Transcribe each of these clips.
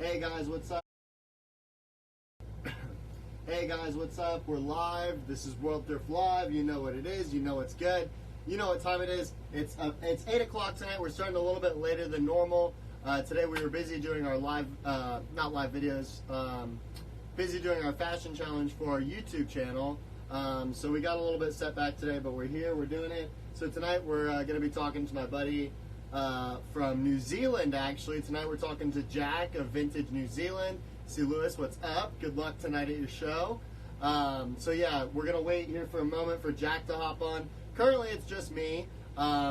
Hey guys, what's up? Hey guys, what's up? We're live. This is World Thrift Live. You know what it is. You know what's good. You know what time it is. It's 8 o'clock tonight. We're starting a little bit later than normal. Today we were busy doing our live, not live videos, busy doing our fashion challenge for our YouTube channel. So we got a little bit set back today, but we're here. We're doing it. So tonight we're going to be talking to my buddy from New Zealand, actually. Tonight we're talking to Jack of Vintage New Zealand. See, Lewis, what's up? Good luck tonight at your show. So yeah, we're going to wait here for a moment for Jack to hop on. Currently it's just me.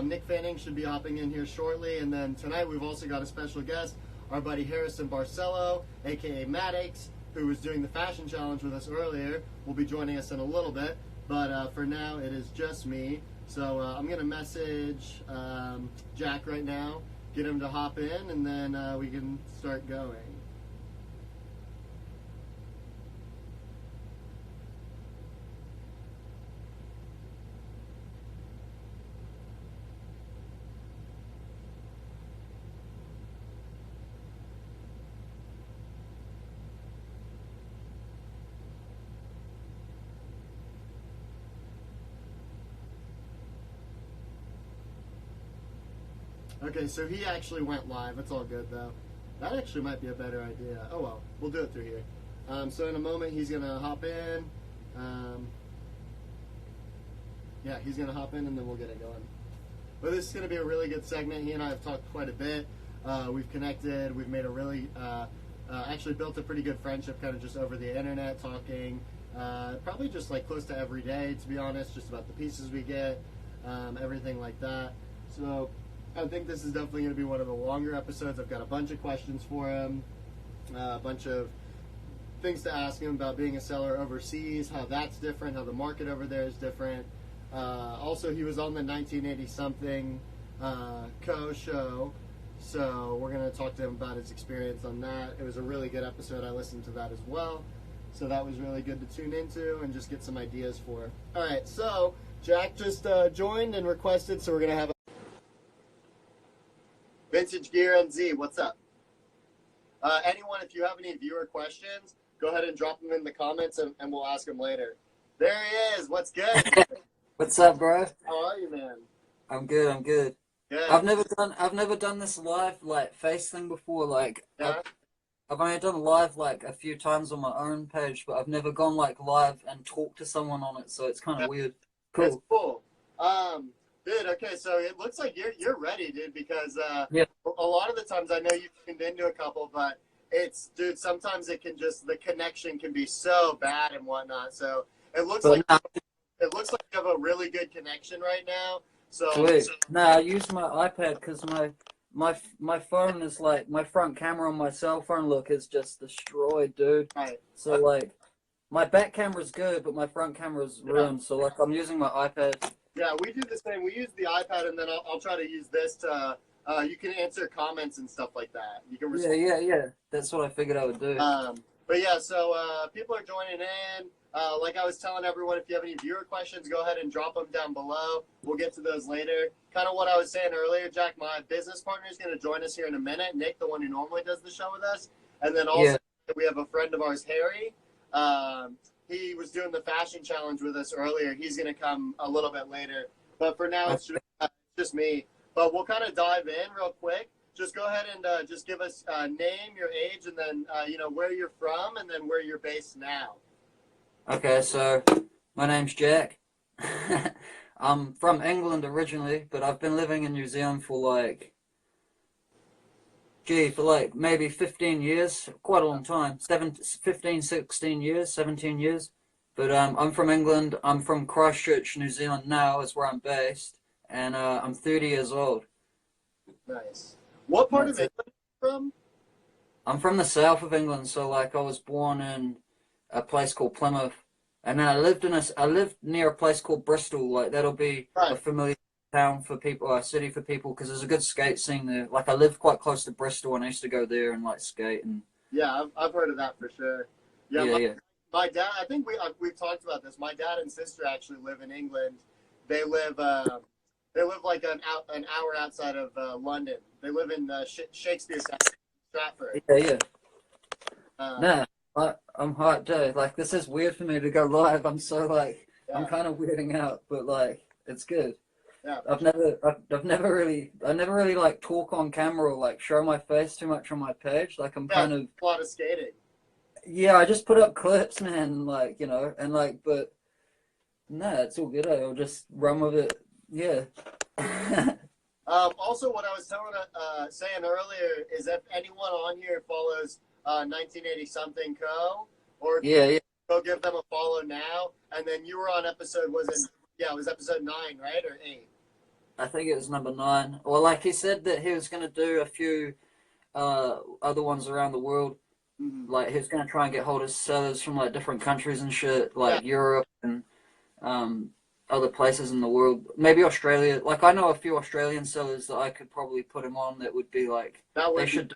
Nick Fanning should be hopping in here shortly. And then tonight we've also got a special guest, our buddy Harrison Barcelo, aka Maddox, who was doing the fashion challenge with us earlier. Will be joining us in a little bit. But for now, it is just me. So I'm going to message Jack right now, get him to hop in, and then we can start going. Okay, so he actually went live. It's all good, though. That actually might be a better idea. Oh, well. We'll do it through here. So in a moment, he's going to hop in. Yeah, he's going to hop in, and then we'll get it going. But this is going to be a really good segment. He and I have talked quite a bit. We've connected. We've made a really, actually built a pretty good friendship kind of just over the internet, talking probably just like close to every day, to be honest, just about the pieces we get, everything like that. So I think this is definitely going to be one of the longer episodes. I've got a bunch of questions for him, a bunch of things to ask him about being a seller overseas, how that's different, how the market over there is different. Also, he was on the 1980-something show, so we're going to talk to him about his experience on that. It was a really good episode. I listened to that as well, so that was really good to tune into and just get some ideas for. All right, so Jack just joined and requested, so we're going to have a Vintage Gear NZ, what's up? Anyone, if you have any viewer questions, go ahead and drop them in the comments and we'll ask them later. There he is. What's good? What's up, bro? How are you, man? I'm good. I'm good. Good. I've never done this live like face thing before. Like Yeah. I've only done live like a few times on my own page, but I've never gone like live and talked to someone on it. So it's kind of weird. Cool. It's cool. Dude. Okay, so it looks like you're ready, dude. Because Yeah. a lot of the times I know you've tuned into a couple, but dude. Sometimes it can just the connection can be so bad and whatnot. So it looks like. It looks like you have a really good connection right now. Sweet. Nah, I use my iPad because my phone is like my front camera on my cell phone. Look, is just destroyed, dude. Right. So like, my back camera's good, but my front camera's ruined. So like, I'm using my iPad. Yeah, we do the same. We use the iPad, and then I'll try to use this to. You can answer comments and stuff like that. You can. Yeah. That's what I figured I would do. But yeah, so people are joining in. Like I was telling everyone, if you have any viewer questions, go ahead and drop them down below. We'll get to those later. Kind of what I was saying earlier, Jack, my business partner is going to join us here in a minute. Nick, the one who normally does the show with us. And then also we have a friend of ours, Harry. He was doing the fashion challenge with us earlier. He's going to come a little bit later. But for now, it's just me. But we'll kind of dive in real quick. Just go ahead and just give us name, your age, and then, where you're from, and then where you're based now. Okay, so my name's Jack. I'm from England originally, but I've been living in New Zealand for maybe 15 years, quite a long time, 15, 16 years, 17 years. But I'm from England. I'm from Christchurch, New Zealand now is where I'm based, and I'm 30 years old. Nice. What part of England are you from? I'm from the south of England, so like I was born in a place called Plymouth, and then I lived near a place called Bristol. Like that'll be a familiar town for people, a city for people, because there's a good skate scene there. Like I lived quite close to Bristol, and I used to go there and like skate and. Yeah, I've heard of that for sure. Yeah. My dad, I think we've talked about this. My dad and sister actually live in England. They live like an hour outside of London. They live in Shakespeare Stratford. Yeah. Um, Nah, I'm hyped, dude. Like, this is weird for me to go live. I'm so like, I'm yeah, kind of weirding out, but like, it's good. yeah, I never really like talk on camera or like show my face too much on my page. Like, I'm yeah. kind of, A lot of skating. yeah, I just put up clips, man. Like, and like, but nah, it's all good. I'll just run with it. Yeah. Also, what I was saying earlier is if anyone on here follows 1980 something co, or Yeah, yeah. go give them a follow now. And then you were on episode, was it? Yeah, it was episode 9, right, or 8? I think it was number 9. Well, like he said that he was gonna do a few other ones around the world. Mm-hmm. Like he was gonna try and get hold of sellers from like different countries and shit, Yeah, like Europe and um other places in the world. Maybe Australia. Like I know a few Australian sellers that I could probably put him on that would be like that they would be should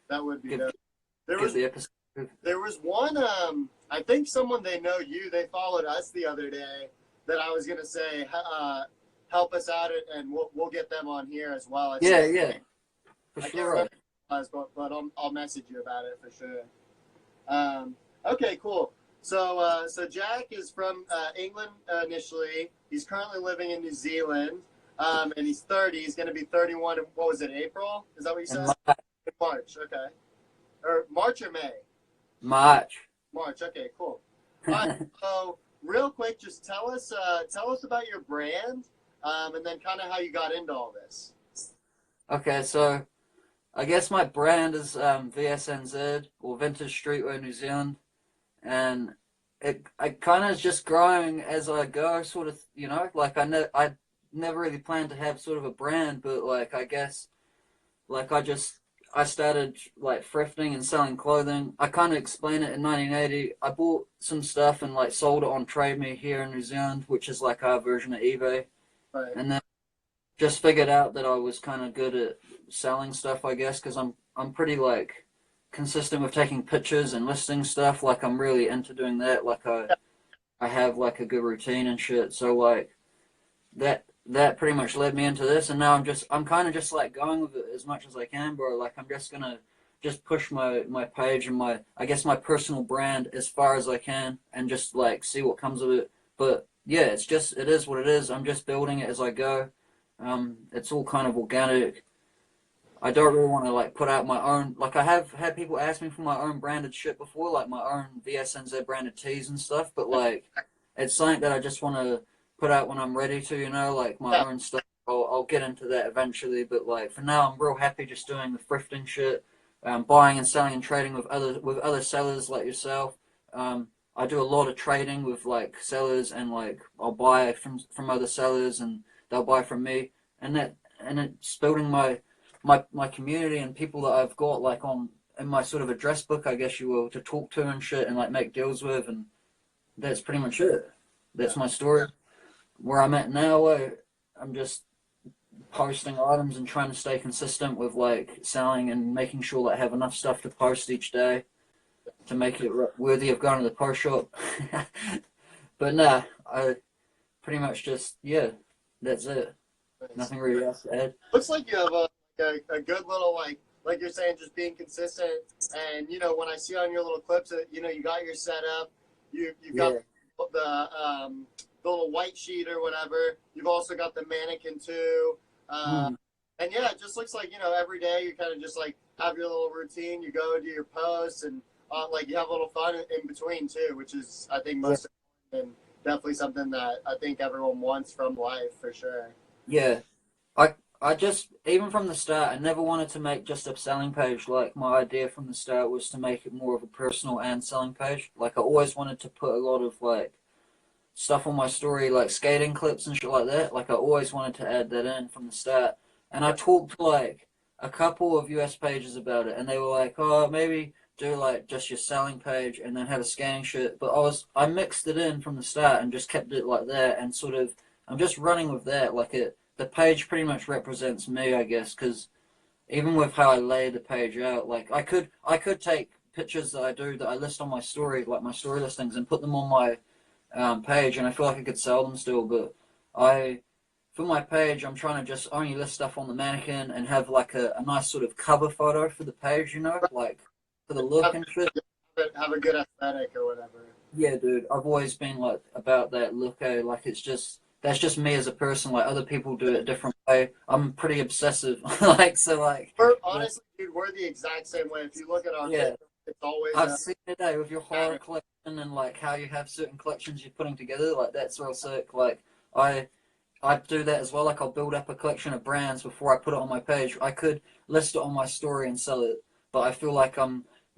that would be give dope. There give was the episode. there was one. I think someone they know you. They followed us the other day. That I was gonna say, help us out, and we'll get them on here as well. Yeah, yeah, for I can't sure. remember, but I'll message you about it for sure. Okay, cool. So Jack is from England initially. He's currently living in New Zealand, and he's 30. He's going to be 31. What was it? April? Is that what you And said? In March. Okay. Or March or May? March. March. Okay, cool. All right. So real quick, just tell us about your brand, and then kind of how you got into all this. Okay, so I guess my brand is VSNZ or Vintage Streetwear New Zealand, and I kind of is just growing as I go, sort of. Like I never really planned to have sort of a brand, but like I guess like I started like thrifting and selling clothing. I kind of explained it in 1980. I bought some stuff and like sold it on Trade Me here in New Zealand, which is like our version of eBay, Right. and then just figured out that I was kind of good at selling stuff, I guess, because I'm pretty like consistent with taking pictures and listing stuff. Like I'm really into doing that. Like I have like a good routine and shit. So like that pretty much led me into this, and now I'm kind of just like going with it as much as I can, bro. Like I'm just gonna just push my page and my I guess my personal brand as far as I can, and just like see what comes of it. But yeah, it is what it is. I'm just building it as I go. It's all kind of organic. I don't really want to like put out my own. Like I have had people ask me for my own branded shit before, like my own VSNZ branded tees and stuff. But like, it's something that I just want to put out when I'm ready to. Like my Yeah. own stuff. I'll get into that eventually. But like for now, I'm real happy just doing the thrifting shit, buying and selling and trading with other sellers like yourself. I do a lot of trading with like sellers, and like I'll buy from other sellers, and they'll buy from me, and it's building my community and people that I've got like on in my sort of address book, I guess you will, to talk to and shit and like make deals with, and that's pretty much it. That's my story. Where I'm at now, I'm just posting items and trying to stay consistent with like selling and making sure that I have enough stuff to post each day to make it worthy of going to the post shop. But nah, I pretty much just that's it. Nothing really else to add. Looks like you have a good little like you're saying, just being consistent. And when I see on your little clips that you got your setup, you've got the little white sheet or whatever. You've also got the mannequin too. Mm. And yeah, it just looks like every day you kind of just like have your little routine. You go do your posts, and like you have a little fun in between too, which is I think most important, and definitely something that I think everyone wants from life for sure. Yeah. I just, even from the start, I never wanted to make just a selling page. Like, my idea from the start was to make it more of a personal and selling page. Like, I always wanted to put a lot of, like, stuff on my story, like skating clips and shit like that. Like, I always wanted to add that in from the start. And I talked to, like, a couple of US pages about it, and they were like, oh, maybe do, like, just your selling page and then have a skating shit. But I mixed it in from the start and just kept it like that, and sort of, I'm just running with that. Like, the page pretty much represents me, I guess, because even with how I lay the page out, like I could take pictures that I list on my story, like my story listings, and put them on my page, and I feel like I could sell them still. But for my page, I'm trying to just only list stuff on the mannequin and have like a nice sort of cover photo for the page, like for the look and shit. Have a good aesthetic or whatever. Yeah, dude. I've always been like about that look, Like it's just that's just me as a person. Like other people do it a different way. I'm pretty obsessive. Like so like We're yeah, honestly, dude, we're the exact same way. If you look at our yeah. pictures, it's always I've a seen it with your horror pattern. collection and like how you have certain collections you're putting together. Like that's real sick. Like I I do that as well. Like I'll build up a collection of brands before I put it on my page. I could list it on my story and sell it, but I feel like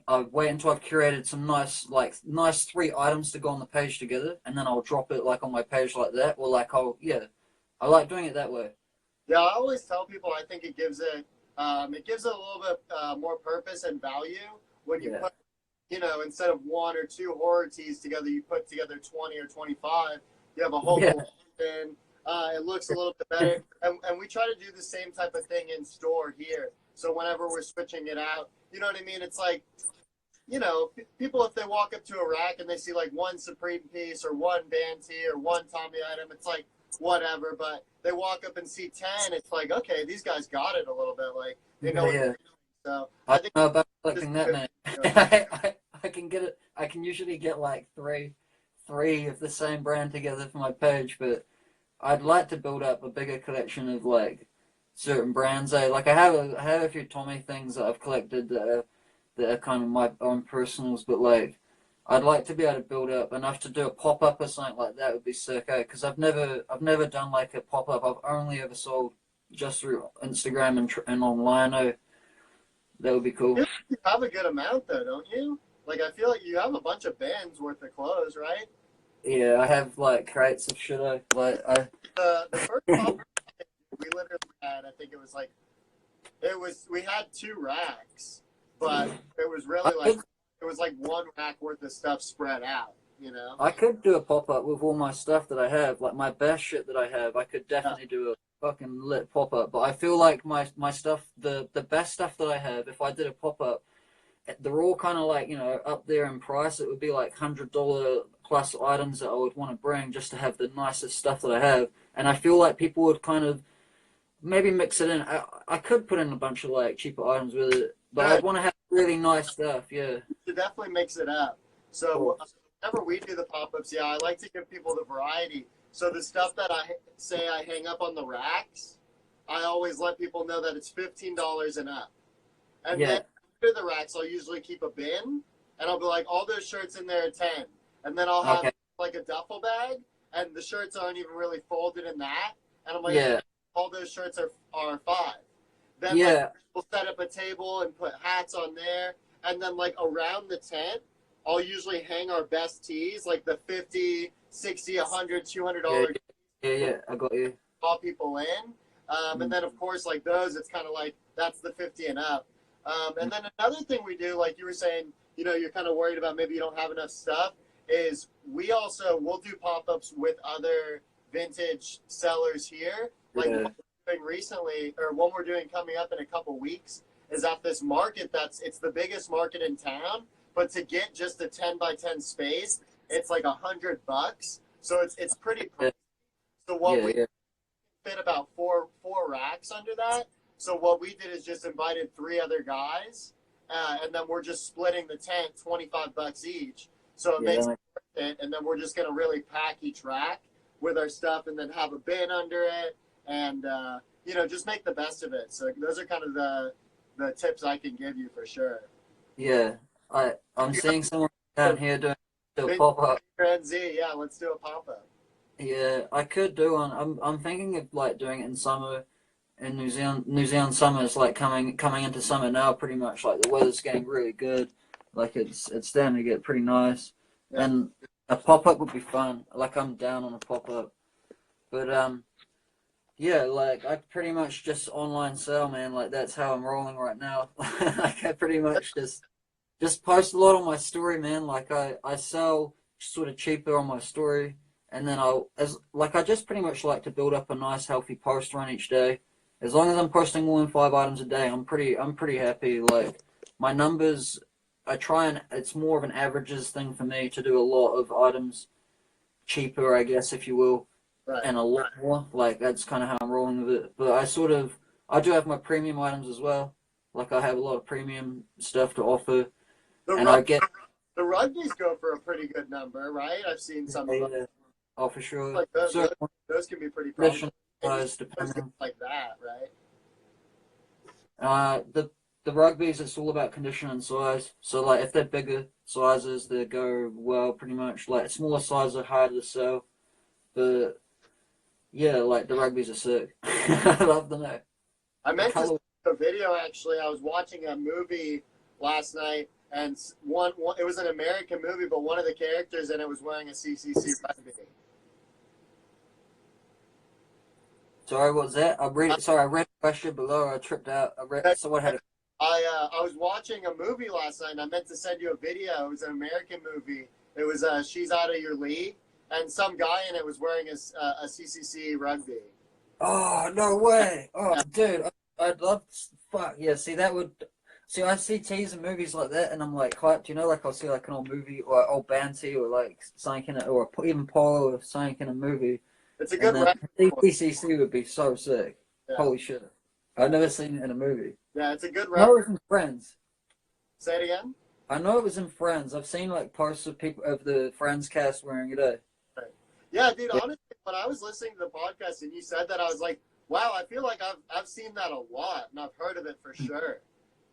I wait until I've curated some nice three items to go on the page together, and then I'll drop it like on my page like that. Or like I like doing it that way. Yeah, I always tell people I think it gives it a little bit more purpose and value when you Yeah, put, instead of one or two horror tees together, you put together 20 or 25. You have a whole yeah, collection. It looks a little bit better. And we try to do the same type of thing in store here. So whenever we're switching it out, you know what I mean? It's like, people, if they walk up to a rack and they see like one Supreme piece or one band tee or one Tommy item, it's like, whatever. But they walk up and see 10, it's like, okay, these guys got it a little bit. Like, they know yeah, what they're yeah. doing. So I I don't think know about this collecting is that, good. man. I can get it. I can usually get like three of the same brand together for my page, but I'd like to build up a bigger collection of like certain brands. Like I have a few Tommy things that I've collected that are kind of my own personals, but like I'd like to be able to build up enough to do a pop up or something like that would be sick. Because I've never done like a pop up. I've only ever sold just through Instagram and online. That would be cool. You have a good amount though, don't you? Like I feel like you have a bunch of bands worth of clothes, right? Yeah, I have like crates of shit. The first pop we literally had, I think we had two racks, but it was I really like could it was like one rack worth of stuff spread out, you know? I could do a pop up with all my stuff that I have, like my best shit that I have. I could Yeah. definitely do a fucking lit pop up. But I feel like my stuff, the best stuff that I have, if I did a pop up, they're all kind of like up there in price. It would be like $100 plus items that I would want to bring just to have the nicest stuff that I have. And I feel like people would kind of maybe mix it in. I could put in a bunch of like cheaper items with it, but I'd Good. want to have really nice stuff. Yeah. To definitely mix it up. So Cool. whenever we do the pop-ups, yeah, I like to give people the variety. So the stuff that I say I hang up on the racks, I always let people know that it's $15 and up. And Yeah. then under the racks, I'll usually keep a bin, and I'll be like, all those shirts in there are 10. And then I'll have Okay. like a duffel bag, and the shirts aren't even really folded in that. And I'm like, Yeah. all those shirts are 5. Then like Yeah. we'll set up a table and put hats on there, and then like around the tent, I'll usually hang our best tees, like the 50, 60, 100, Yeah. $200 Yeah. I got you. draw people in. And then of course like those, it's kind of like that's the 50 and up. And then another thing we do, like you were saying, you're kind of worried about maybe you don't have enough stuff, is we'll do pop-ups with other vintage sellers here. Like Yeah. what we're doing recently, or what we're doing coming up in a couple weeks, is at this market it's the biggest market in town. But to get just a 10 by 10 space, it's like $100. So it's pretty pricey. So what Yeah. we Yeah. fit about four racks under that. So what we did is just invited 3 other guys, and then we're just splitting the tent $25 each. So it Yeah. makes it worth it, and then we're just gonna really pack each rack with our stuff, and then have a bin under it, and just make the best of it. So those are kind of the tips I can give you for sure. Yeah. I'm You seeing someone down here doing a got pop up. Grand Z, yeah, let's do a pop up. Yeah, I could do one. I'm thinking of like doing it in summer in New Zealand. New Zealand summer is like coming into summer now pretty much. Like the weather's getting really good. Like it's starting to get pretty nice. Yeah. And a pop up would be fun. Like I'm down on a pop up. But yeah, like I pretty much just online sell, man. Like that's how I'm rolling right now. Like I pretty much just post a lot on my story, man. Like I sell sort of cheaper on my story, and then I just pretty much like to build up a nice healthy post run each day. As long as I'm posting more than 5 items a day, I'm pretty happy. Like my numbers, it's more of an averages thing for me to do a lot of items cheaper, I guess, if you will, Right. and a lot more. Like that's kind of how I'm rolling with it. But I do have my premium items as well. Like I have a lot of premium stuff to offer. The and rug I get the rugbies go for a pretty good number, right? I've seen some of them. oh for sure. Like So those can be pretty condition pricey. size Those go depending. like that, right? The rugbies, it's all about condition and size. So like if they're bigger sizes, they go well pretty much. Like smaller sizes are harder to sell, but yeah, like the rugbies are sick. I love them. Though. I The meant to color. see a video actually. I was watching a movie last night, and one it was an American movie, but one of the characters in it was wearing a CCC rugby. Sorry, what was that? Sorry, I read the question below. I tripped out. Someone had a. I was watching a movie last night, and I meant to send you a video. It was an American movie. It was She's Out of Your League, and some guy in it was wearing a CCC rugby. Oh no way! Oh Yeah. dude, I'd love. Fuck yeah! See that would. See, I see teas and movies like that, and I'm like hyped. You know, like I'll see like an old movie or old Banty or like something in it, or even Polo or something in a movie. It's a And good then reference. DCC would be so sick. Yeah. Holy shit! I've never seen it in a movie. Yeah, it's a good I know it reference. was in Friends. Say it again. I know it was in Friends. I've seen like posts of people of the Friends cast wearing it. Right. Yeah, dude. Yeah, Honestly, when I was listening to the podcast and you said that, I was like, wow, I feel like I've seen that a lot and I've heard of it for sure.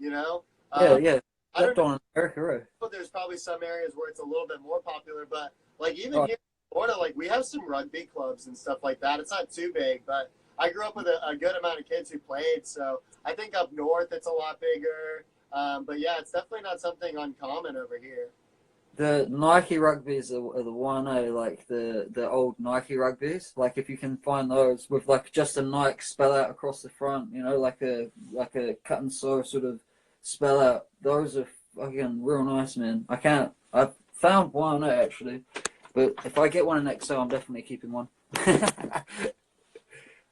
You know. yeah, yeah. I don't Slept on in America, right? know. There's probably some areas where it's a little bit more popular, but like even Oh, here in Florida, like we have some rugby clubs and stuff like that. It's not too big, but I grew up with a good amount of kids who played, so I think up north it's a lot bigger. But yeah, it's definitely not something uncommon over here. the Nike rugbies are the one like the old Nike rugbies. Like if you can find those with like just a Nike spell out across the front, you know, like a cut and sew sort of spell out. Those are fucking real nice, man. I found one actually, but if I get one in XL, I'm definitely keeping one.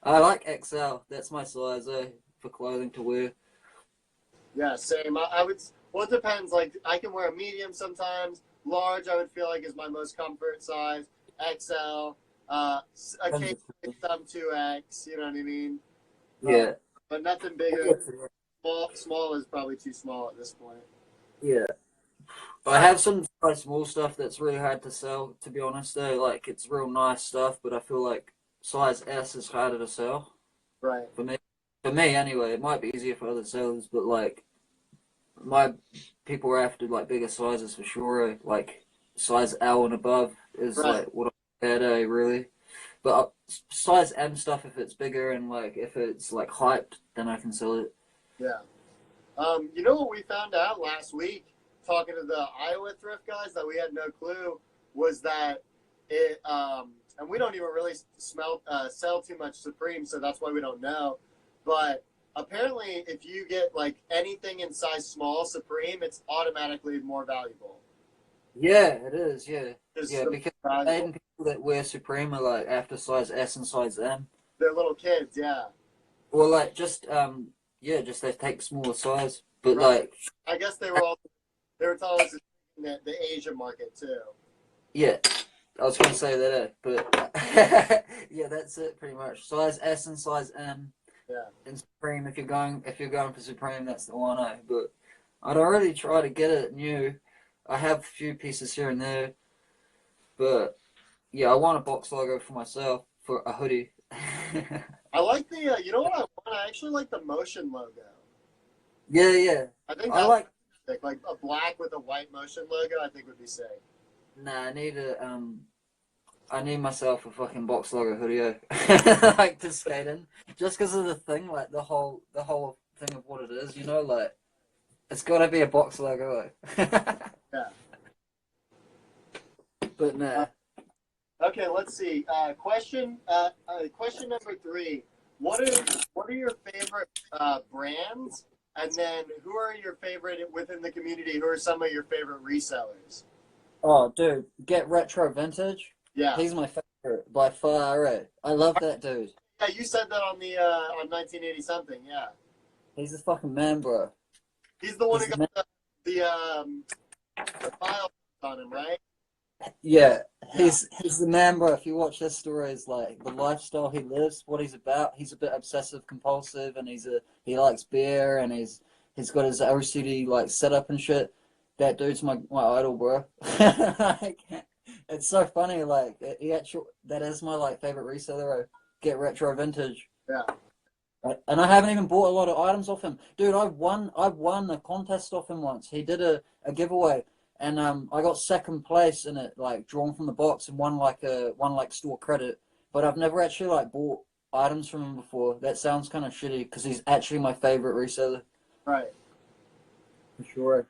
I like XL. That's my size for clothing to wear. Yeah, same. I would. Well, it depends. Like I can wear a medium sometimes. Large, I would feel like is my most comfort size. XL. Occasionally some 2X. You know what I mean? Yeah. But nothing bigger. Small is probably too small at this point. Yeah. I have some quite small stuff that's really hard to sell, to be honest, though. Like, it's real nice stuff, but I feel like size S is harder to sell Right. for me. For me, anyway. It might be easier for other sellers, but, like, my people are after, like, bigger sizes for sure. Like, size L and above is, Right. like, what I'm at, really. But size M stuff, if it's bigger and, like, if it's, like, hyped, then I can sell it. Yeah. You know what we found out last week, talking to the Iowa thrift guys, that we had no clue, was that it, and we don't even really sell too much Supreme, so that's why we don't know. But apparently, if you get like anything in size small Supreme, it's automatically more valuable. Yeah, it is, yeah. Just Yeah, so because valuable. even people that wear Supreme are, like, after size S and size M. They're little kids, yeah. Or like just yeah, just they take smaller size. But Right. like I guess they were telling us the Asia market too. yeah, I was gonna say that, but yeah, that's it pretty much. Size S and size M. Yeah. And Supreme, if you're going for Supreme, that's the one. But I'd already try to get it new. I have a few pieces here and there, but yeah, I want a box logo for myself for a hoodie. I like the, you know what I want? I actually like the Motion logo. Yeah, yeah. I think I that's like. sick. Like a black with a white Motion logo, I think would be sick. Nah, I need myself a fucking box logo hoodie, like to skate in, just because of the thing, like the whole thing of what it is, you know, like it's got to be a box logo. Yeah. But nah. Okay, let's see. Question number 3. What are your favorite brands? And then who are your favorite within the community? Who are some of your favorite resellers? Oh, dude, get retro vintage. Yeah. He's my favorite by far. Right? I love that dude. Yeah, you said that on the on 1980 something. Yeah. He's a fucking man, bro. He's the one He's who the got the file on him, right? Yeah, he's the man, bro. If you watch his stories, like the lifestyle he lives, what he's about, he's a bit obsessive compulsive, and he likes beer, and he's got his OCD like setup and shit. that dude's my idol, bro. Like, it's so funny. Like, that is my like favorite reseller. Get retro vintage. Yeah. And I haven't even bought a lot of items off him, dude. I've won a contest off him once. He did a giveaway, and I got second place in it, like drawn from the box, and won like store credit. But I've never actually like bought items from him before. That sounds kind of shitty because he's actually my favorite reseller. Right. For sure.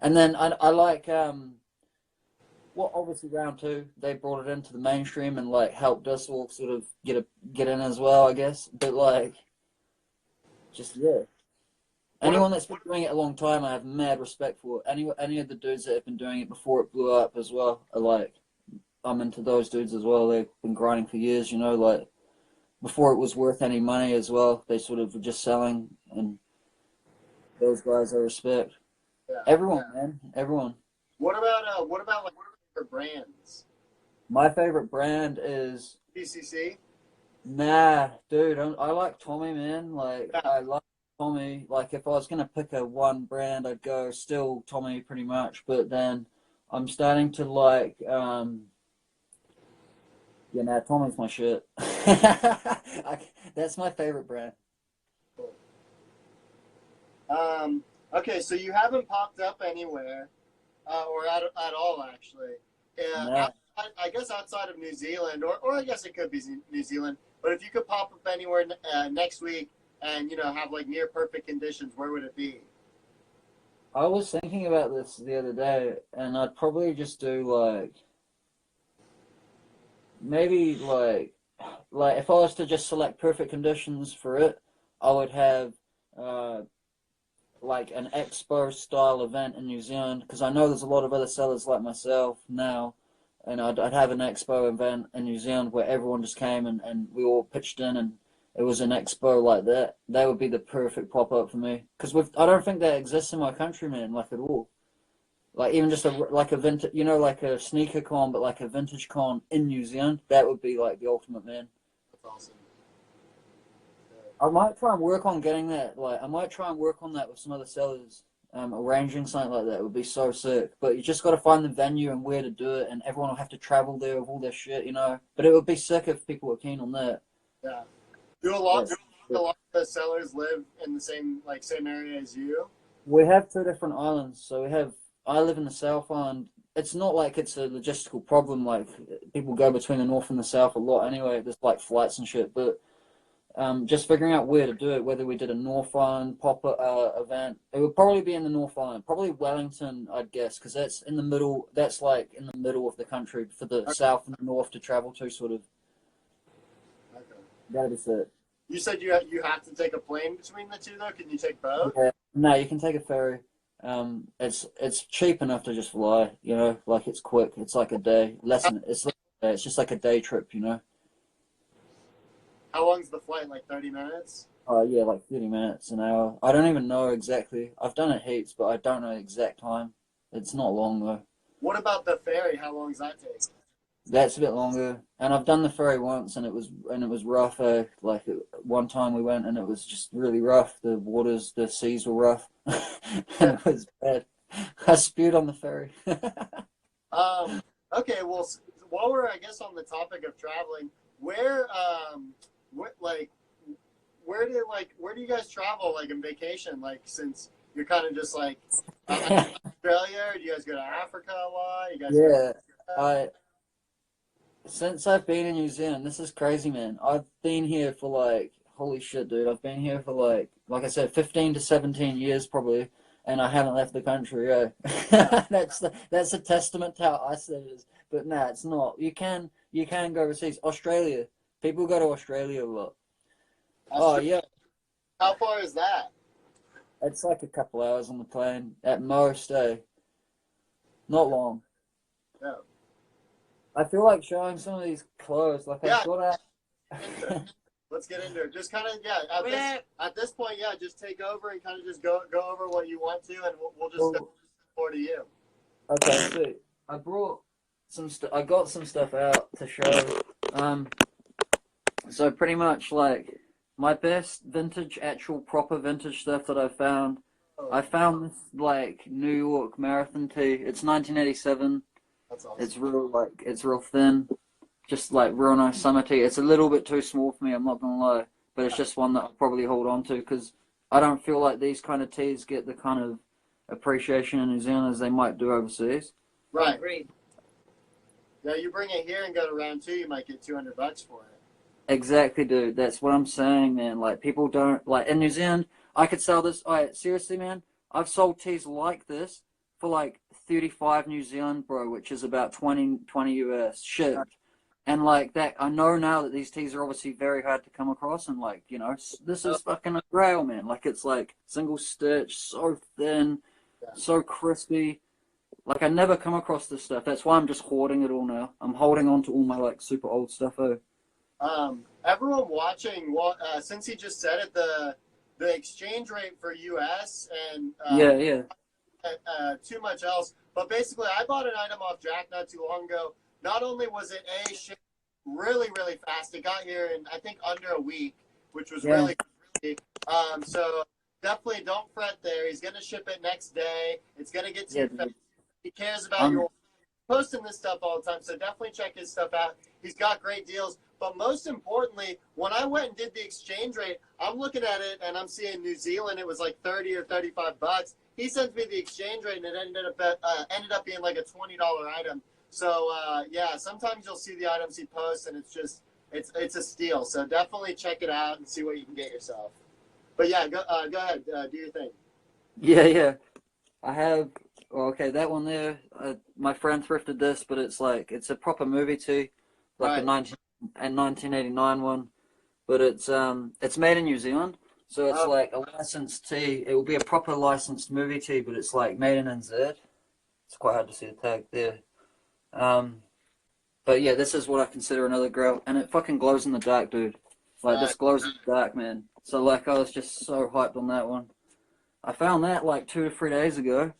And then I like well, obviously round two they brought it into the mainstream and like helped us all sort of get in as well, I guess. But like, just yeah. Anyone that's been doing it a long time, I have mad respect for. Any of the dudes that have been doing it before it blew up as well, are like, I'm into those dudes as well. They've been grinding for years, you know, like before it was worth any money as well. They sort of were just selling, and those guys I respect. Yeah. Everyone, man, everyone. What about like your brands? My favorite brand is PCC. Nah, dude. I like Tommy, man. Like Yeah. I like Tommy. Like if I was gonna pick a one brand, I'd go still Tommy pretty much. But then I'm starting to like yeah, nah, Tommy's my shit. That's my favorite brand. Okay, so you haven't popped up anywhere, or at all actually. Nah. I guess outside of New Zealand, or I guess it could be New Zealand. But if you could pop up anywhere next week and have like near perfect conditions, where would it be? I was thinking about this the other day, and I'd probably just do like maybe like if I was to just select perfect conditions for it, I would have uh like an expo style event in New Zealand because I know there's a lot of other sellers like myself now, and I'd have an expo event in New Zealand where everyone just came and we all pitched in and it was an expo like that. That would be the perfect pop up for me because I don't think that exists in my country, man, like at all. Like even just like a vintage, like a sneaker con, but like a vintage con in New Zealand. That would be like the ultimate, man. That's awesome. I might try and work on getting that. Like, I might try and work on that with some other sellers. Arranging something like that would be so sick. But you just got to find the venue and where to do it, and everyone will have to travel there with all their shit, But it would be sick if people were keen on that. Yeah. Do a lot of the sellers live in the same area as you? We have two different islands. So I live in the South Island. It's not like it's a logistical problem. Like, people go between the North and the South a lot anyway. There's like flights and shit. But just figuring out where to do it, whether we did a North Island pop-up event. It would probably be in the North Island, probably Wellington, I'd guess, because that's in the middle. That's like in the middle of the country for the South and the North to travel to, sort of. Okay. That is it. You said you have to take a plane between the two, though. Can you take both? Yeah. No, you can take a ferry. It's cheap enough to just fly. Like it's quick. It's like a day. It's just like a day trip. How long's the flight? Like 30 minutes? Oh, yeah, like 30 minutes, an hour. I don't even know exactly. I've done it heaps, but I don't know the exact time. It's not long, though. What about the ferry? How long does that take? That's a bit longer. And I've done the ferry once, and it was rough. One time we went, and it was just really rough. The seas were rough. And it was bad. I spewed on the ferry. Okay, well, while we're, I guess, on the topic of traveling, where do you guys travel, like, in vacation? Like, since you're kind of just, like, Australia, or do you guys go to Africa a lot? Since I've been in New Zealand, this is crazy, man. I've been here for, like, holy shit, dude. I've been here for, like I said, 15 to 17 years, probably, and I haven't left the country, That's a testament to how isolated it is. But, nah, it's not. You can go overseas. Australia. People go to Australia a lot. Oh, yeah. How far is that? It's like a couple hours on the plane at most, eh? Not long. No. I feel like showing some of these clothes. Like, Yeah. I've got Let's get into it. Just kind of, at this point, just take over and kind of just go over what you want to, and we'll just step forward to you. Okay, sweet. I brought I got some stuff out to show. So pretty much like my best vintage, actual proper vintage stuff that I've found I found this like New York Marathon tee. It's 1987. That's awesome. It's real thin, just like real nice summer tee. It's a little bit too small for me. I'm not gonna lie, but it's just one that I'll probably hold on to because I don't feel like these kind of tees get the kind of appreciation in New Zealand as they might do overseas. Right. Agreed. Yeah, you bring it here and go to round 2, you might get $200 for it. Exactly, dude. That's what I'm saying, man. Like people don't like in New Zealand. I could sell this. Alright, seriously, man. I've sold tees like this for like 35 New Zealand, bro, which is about 20 US shipped. And like that, I know now that these tees are obviously very hard to come across, and like this is fucking a grail, man. Like it's like single stitch, so thin, so crispy. Like I never come across this stuff. That's why I'm just hoarding it all now. I'm holding on to all my like super old stuff. Everyone watching, since he just said it, the exchange rate for US and Yeah. too much else. But basically, I bought an item off Jack not too long ago. Not only was it shipped really, really fast, it got here in I think under a week, which was really. So definitely don't fret there. He's gonna ship it next day. It's gonna get to you fast. He cares about your posting this stuff all the time, so definitely check his stuff out. He's got great deals. But most importantly, when I went and did the exchange rate, I'm looking at it and I'm seeing New Zealand, it was like 30 or 35 bucks. He sends me the exchange rate and it ended up being like a $20 item. So yeah, sometimes you'll see the items he posts and it's a steal. So definitely check it out and see what you can get yourself. But yeah, go ahead, do your thing. Yeah. I have. Okay, that one there. My friend thrifted this, but it's a proper movie tee, like a 1989 one, but it's made in New Zealand, so it's like a licensed tee. It will be a proper licensed movie tee, but it's like made in NZ. It's quite hard to see the tag there. But yeah, this is what I consider another grail, and it fucking glows in the dark, dude. Like this glows in the dark, man. So like I was just so hyped on that one. I found that like 2 or 3 days ago.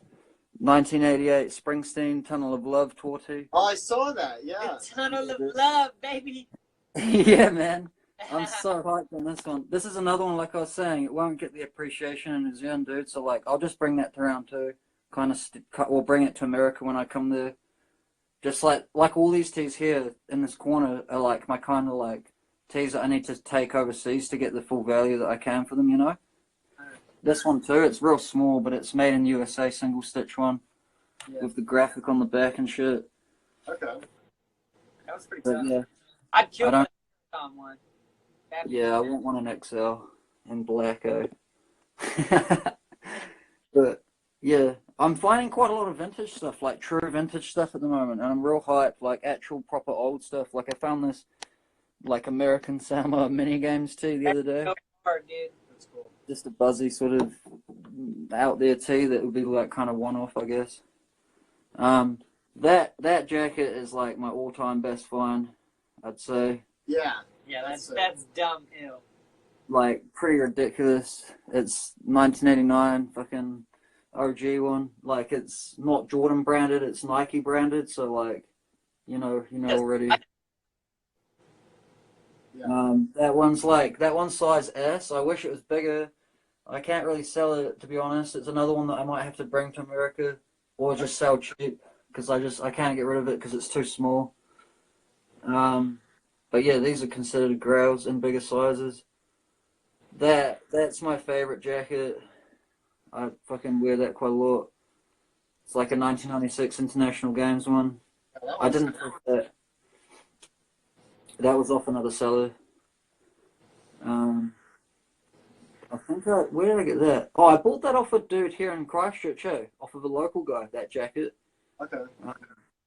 1988 Springsteen Tunnel of Love tour tee. Oh, I saw that. Yeah. The Tunnel of Love, baby. Yeah, man. I'm so hyped on this one. This is another one, like I was saying, it won't get the appreciation in New Zealand, dude. So, like, I'll just bring that to round 2. We'll bring it to America when I come there. Just like all these teas here in this corner are like my kind of like teas that I need to take overseas to get the full value that I can for them, you know? This one too, it's real small, but it's made in USA, single stitch one, with the graphic on the back and shit. Okay. That was pretty tough. Yeah, I'd kill for Tom one. I want one in XL in black, But yeah, I'm finding quite a lot of vintage stuff, like true vintage stuff at the moment, and I'm real hyped, like actual proper old stuff. Like I found this, like American Samoa mini games tee the other day. So hard, dude. That's cool. Just a buzzy sort of out there tee that would be like kind of one off, I guess. That jacket is like my all time best find, I'd say. Yeah. Yeah, that's dumb ill. Like pretty ridiculous. It's 1989 fucking OG one. Like it's not Jordan branded, it's Nike branded. So like, you know already. Yeah. That one's size S. I wish it was bigger. I can't really sell it, to be honest. It's another one that I might have to bring to America or just sell cheap because I can't get rid of it because it's too small. But yeah, these are considered grails in bigger sizes. That's my favorite jacket. I fucking wear that quite a lot. It's like a 1996 International Games one. I didn't think that. That was off another seller. I think where did I get that? Oh, I bought that off a dude here in Christchurch, too. Off of a local guy, that jacket. Okay.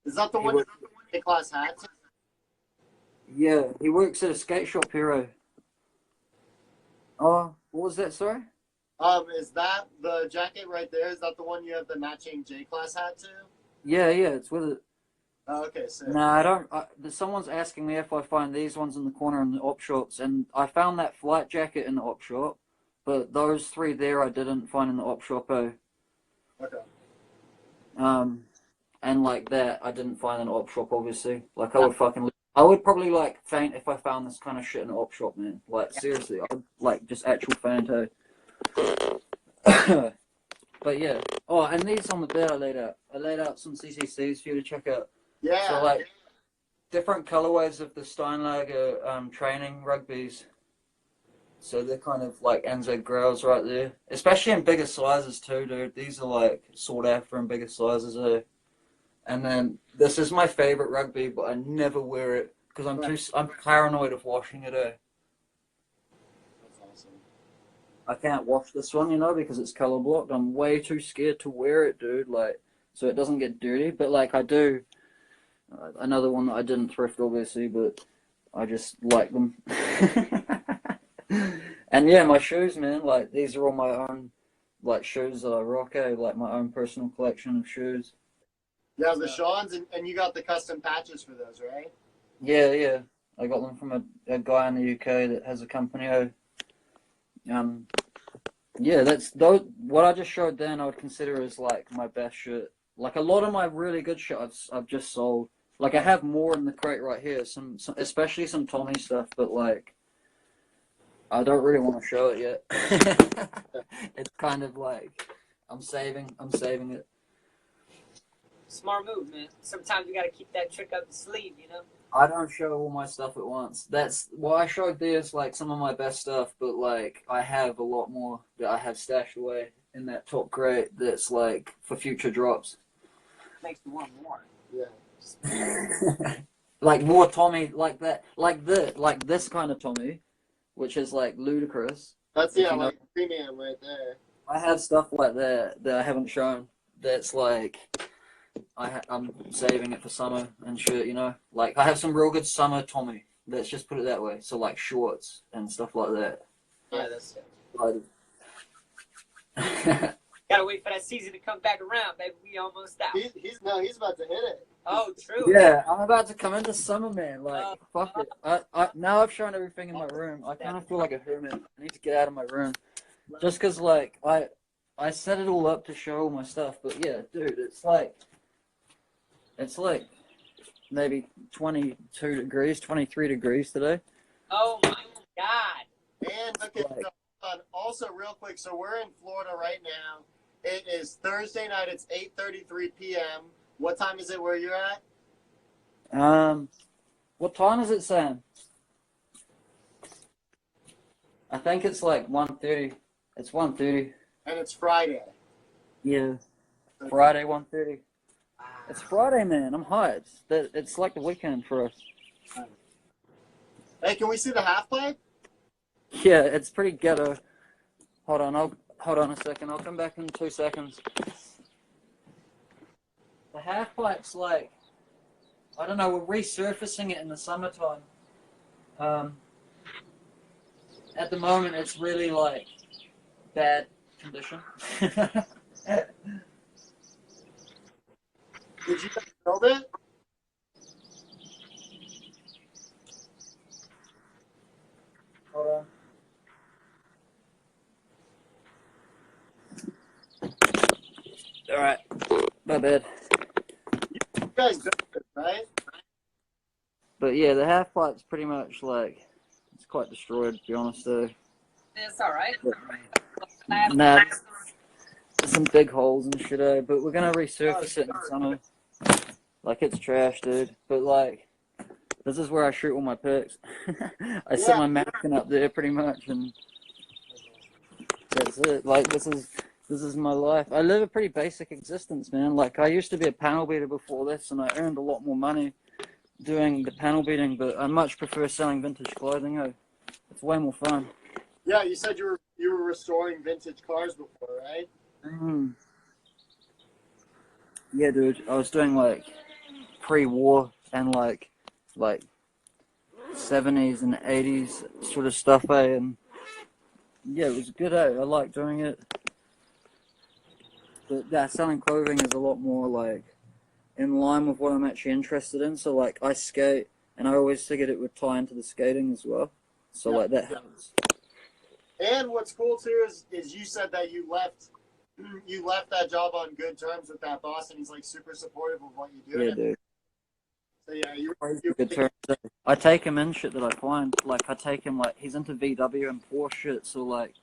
Is that the one A-class hat? Yeah, he works at a skate shop, Hero. Oh, what was that, sorry? Is that the jacket right there? Is that the one you have the matching J-class hat to? Yeah, it's with it. Oh, okay, so. No, I don't. Someone's asking me if I find these ones in the corner in the op shops, and I found that flight jacket in the op shop, but those 3 there I didn't find in the op shop. Okay. And like that, I didn't find in the op shop. Obviously, like I would probably like faint if I found this kind of shit in the op shop, man. Like seriously, I would like just actual faint. But yeah. Oh, and these on the bed I laid out. I laid out some CCCs for you to check out. Yeah. So like different colorways of the Steinlager training rugbies. So they're kind of like NZ grails right there. Especially in bigger sizes too, dude. These are like sought after in bigger sizes, eh? And then this is my favorite rugby, but I never wear it because I'm paranoid of washing it, eh? That's awesome. I can't wash this one, you know, because it's color blocked. I'm way too scared to wear it, dude. Like, so it doesn't get dirty. But like, I do. Another one that I didn't thrift, obviously, but I just like them. And yeah, my shoes, man. Like, these are all my own, like, shoes that I rock. Like my own personal collection of shoes. Yeah, the Sean's, and you got the custom patches for those, right? Yeah. I got them from a guy in the UK that has a company. Yeah, that's those. What I just showed then, I would consider as like my best shirt. Like a lot of my really good shit, I've just sold. Like I have more in the crate right here, some especially some Tommy stuff, but like I don't really want to show it yet. It's kind of like I'm saving it. Smart move, man. Sometimes you gotta keep that trick up the sleeve, you know? I don't show all my stuff at once. That's I showed this like some of my best stuff, but like I have a lot more that I have stashed away in that top crate that's like for future drops. Makes me want more. Yeah. Like more Tommy like that, like this kind of Tommy, which is like ludicrous. That's You know, like premium right there. I have stuff like that I haven't shown. That's like I'm saving it for summer and shit. You know, like I have some real good summer Tommy. Let's just put it that way. So like shorts and stuff like that. Yeah, that's it. Gotta wait for that season to come back around, baby. We almost out. He's about to hit it. Oh, true. Yeah, I'm about to come into summer, man. Like, fuck it. Now I've shown everything in my room. I kind of feel like a hermit. I need to get out of my room. Just because, like, I set it all up to show all my stuff. But, yeah, dude, it's like maybe 22 degrees, 23 degrees today. Oh, my God. And look at also real quick, so we're in Florida right now. It is Thursday night. It's 8:33 p.m. What time is it where you're at? What time is it, Sam? I think it's like 1:30. It's 1:30. And it's Friday. Yeah. Friday, 1:30. It's Friday, man. I'm hyped. It's like the weekend for us. Hey, can we see the half pipe? Yeah, it's pretty ghetto. Hold on a second. I'll come back in 2 seconds. The half pipe's like, I don't know, we're resurfacing it in the summertime. At the moment, it's really like bad condition. Did you build it? Hold on. All right, my bad. You guys built it, right? But yeah, the half pipe's pretty much like it's quite destroyed, to be honest. Though. It's all right. Nah, there's some big holes and shit. But we're gonna resurface it in the summer. Like it's trash, dude. But like, this is where I shoot all my pics. I set my mannequin up there pretty much, and that's it. Like this is my life. I live a pretty basic existence, man. Like I used to be a panel beater before this, and I earned a lot more money doing the panel beating. But I much prefer selling vintage clothing. It's way more fun. Yeah, you said you were restoring vintage cars before, right? Mm. Yeah, dude. I was doing like pre-war and like 70s and 80s sort of stuff, and yeah, it was good. I like doing it. But yeah, selling clothing is a lot more like in line with what I'm actually interested in. So like I skate, and I always figured it would tie into the skating as well. So like that helps. And what's cool too is you said that you left that job on good terms with that boss, and he's like super supportive of what you do. Yeah, dude. So yeah, you're good terms. I take him in shit that I find. Like I take him like he's into VW and Porsche shit. So like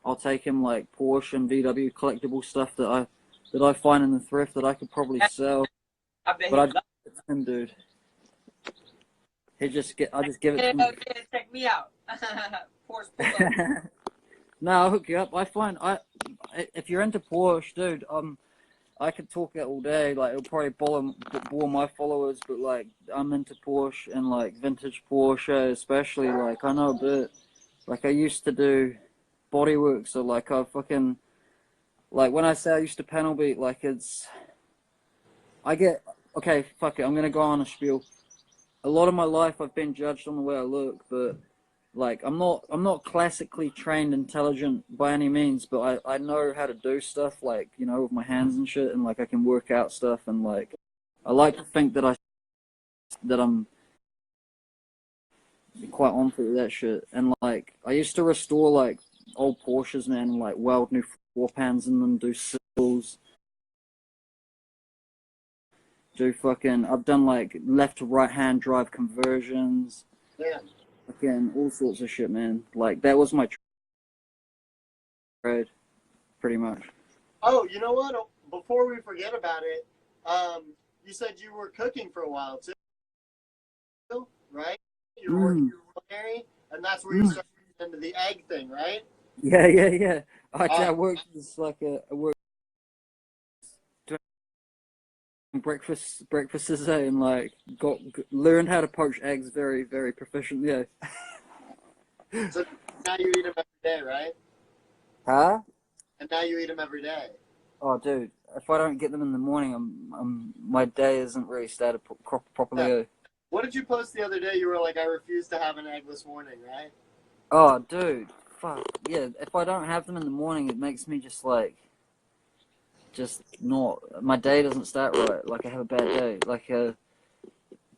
I'll take him like Porsche and VW collectible stuff that I find in the thrift that I could probably sell. I bet But I he just give it to him, dude. I just give it to him. okay, check me out. Porsche pull up. No, I'll hook you up. If you're into Porsche, dude, I could talk it all day. Like, it'll probably bore my followers, but like, I'm into Porsche and like vintage Porsche, especially. Like, I know a bit. Like, I used to do bodywork, so like, like when I say I used to panel beat, like okay, fuck it. I'm gonna go on a spiel. A lot of my life, I've been judged on the way I look, but like, I'm not classically trained intelligent by any means, but I know how to do stuff, like, you know, with my hands and shit, and like I can work out stuff, and like I like to think that I'm quite on for that shit. And like I used to restore like old Porsches, man, and like weld new floor pans in them, do sills, I've done like left to right hand drive conversions. Yeah. Fucking all sorts of shit, man. Like, that was my trade, pretty much. Oh, you know what? Before we forget about it, you said you were cooking for a while too, right? You were working in culinary, and that's where you started into the egg thing, right? Yeah. I worked as like I worked breakfasts and like learned how to poach eggs very, very proficient. Yeah. So now you eat them every day, right? Huh? And now you eat them every day. Oh, dude, if I don't get them in the morning, my day isn't really started properly. Yeah. What did you post the other day? You were like, I refuse to have an egg this morning, right? Oh, dude, fuck yeah. If I don't have them in the morning, it makes me just not. My day doesn't start right. Like, I have a bad day. Like,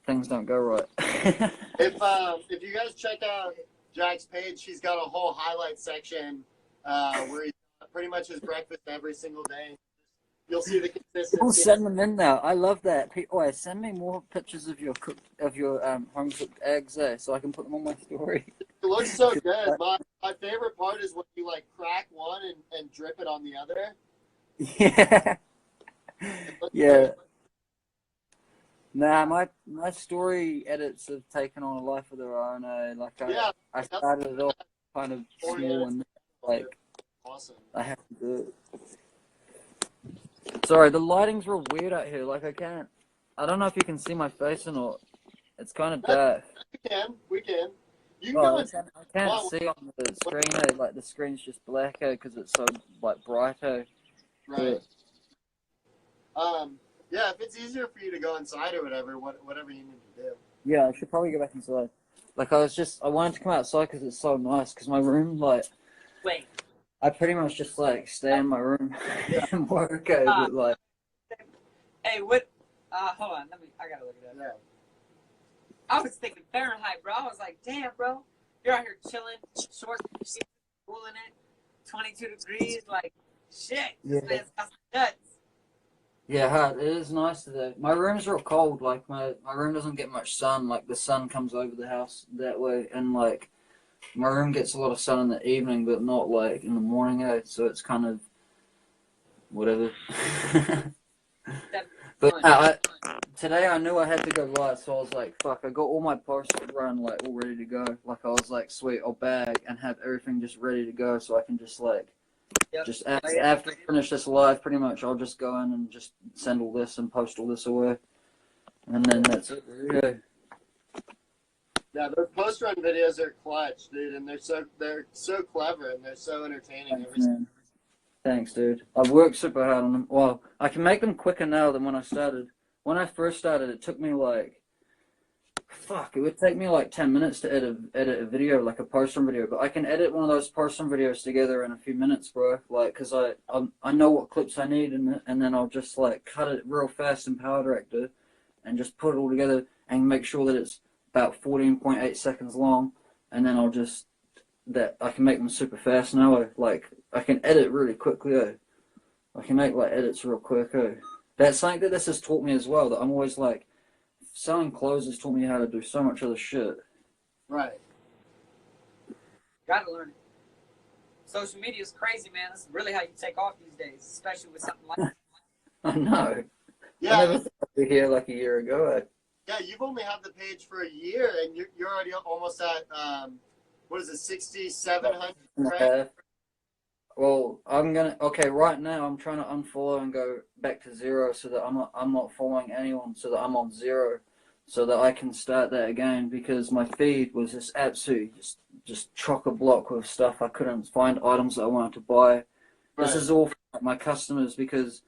things don't go right. If you guys check out Jack's page, she's got a whole highlight section where he pretty much his breakfast every single day. You'll see the consistency. People send them in now. I love that. Oh, send me more pictures of your home cooked eggs there, so I can put them on my story. It looks so good. My favorite part is when you like crack one and drip it on the other. Yeah. Yeah. Good. Nah, my story edits have taken on a life of their own. I started it off kind of small and like awesome. I have to do it. Sorry, the lighting's real weird out here. Like, I don't know if you can see my face or not. It's kind of dark. We can. You can I can't see on the screen. Like, the screen's just black because it's so like bright. Right. Yeah, if it's easier for you to go inside or whatever you need to do. Yeah, I should probably go back inside. Like, I wanted to come outside because it's so nice. Because my room, like, wait, I pretty much just like stay in my room and work. But like, hey, what? Hold on, I gotta look at that. Yeah. I was thinking Fahrenheit, bro. I was like, damn, bro, you're out here chilling, shorts, cooling it, 22 degrees, like, shit. This man's got some nuts. Yeah, it is nice today. My room's real cold. Like, my room doesn't get much sun. Like, the sun comes over the house that way, and like, my room gets a lot of sun in the evening, but not like in the morning. So it's kind of whatever. But today I knew I had to go light, so I was like, fuck, I got all my posts run like all ready to go. Like, I was like, sweet, I'll bag and have everything just ready to go, so I can just like, just after I finish this live, pretty much, I'll just go in and just send all this and post all this away, and then that's it. Yeah, those post run videos are clutch, dude, and they're so clever and they're so entertaining. Thanks, dude. I've worked super hard on them. Well, I can make them quicker now than when I started. When I first started, it took me like, it would take me like 10 minutes to edit a video, like a post-run video. But I can edit one of those post-run videos together in a few minutes, bro. Like, because I know what clips I need, and then I'll just like cut it real fast in Power Director and just put it all together and make sure that it's about 14.8 seconds long. And then I can make them super fast now. Like, I can edit really quickly. I can make like edits real quick. That's something that this has taught me as well. That I'm always like, selling clothes has taught me how to do so much other shit. Right. Gotta learn it. social media is crazy, man. That's really how you take off these days, especially with something like. I know. Yeah, I never thought I'd be here like a year ago. yeah. You've only had the page for a year, and you're already almost at what is it, 6,700? Right? Well, okay, right now I'm trying to unfollow and go back to zero so that I'm not following anyone, so that I'm on zero, so that I can start that again, because my feed was just absolutely just chock-a-block with stuff. I couldn't find items that I wanted to buy. This Right. is all for my customers, because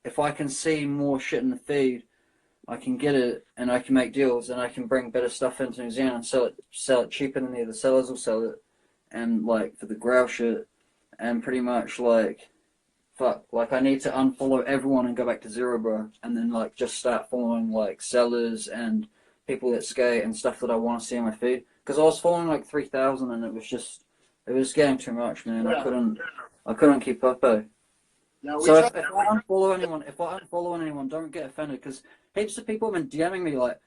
if I can see more shit in the feed, I can get it and I can make deals and I can bring better stuff into New Zealand and sell it cheaper than the other sellers will sell it, and like for the growl shit. And pretty much like, fuck, like I need to unfollow everyone and go back to zero, bro, and then like just start following like sellers and people that skate and stuff that I want to see on my feed. Because I was following like 3,000 and it was getting too much, man. Yeah. I couldn't keep up, though. Yeah, So if I unfollow anyone, don't get offended, because heaps of people have been DMing me like,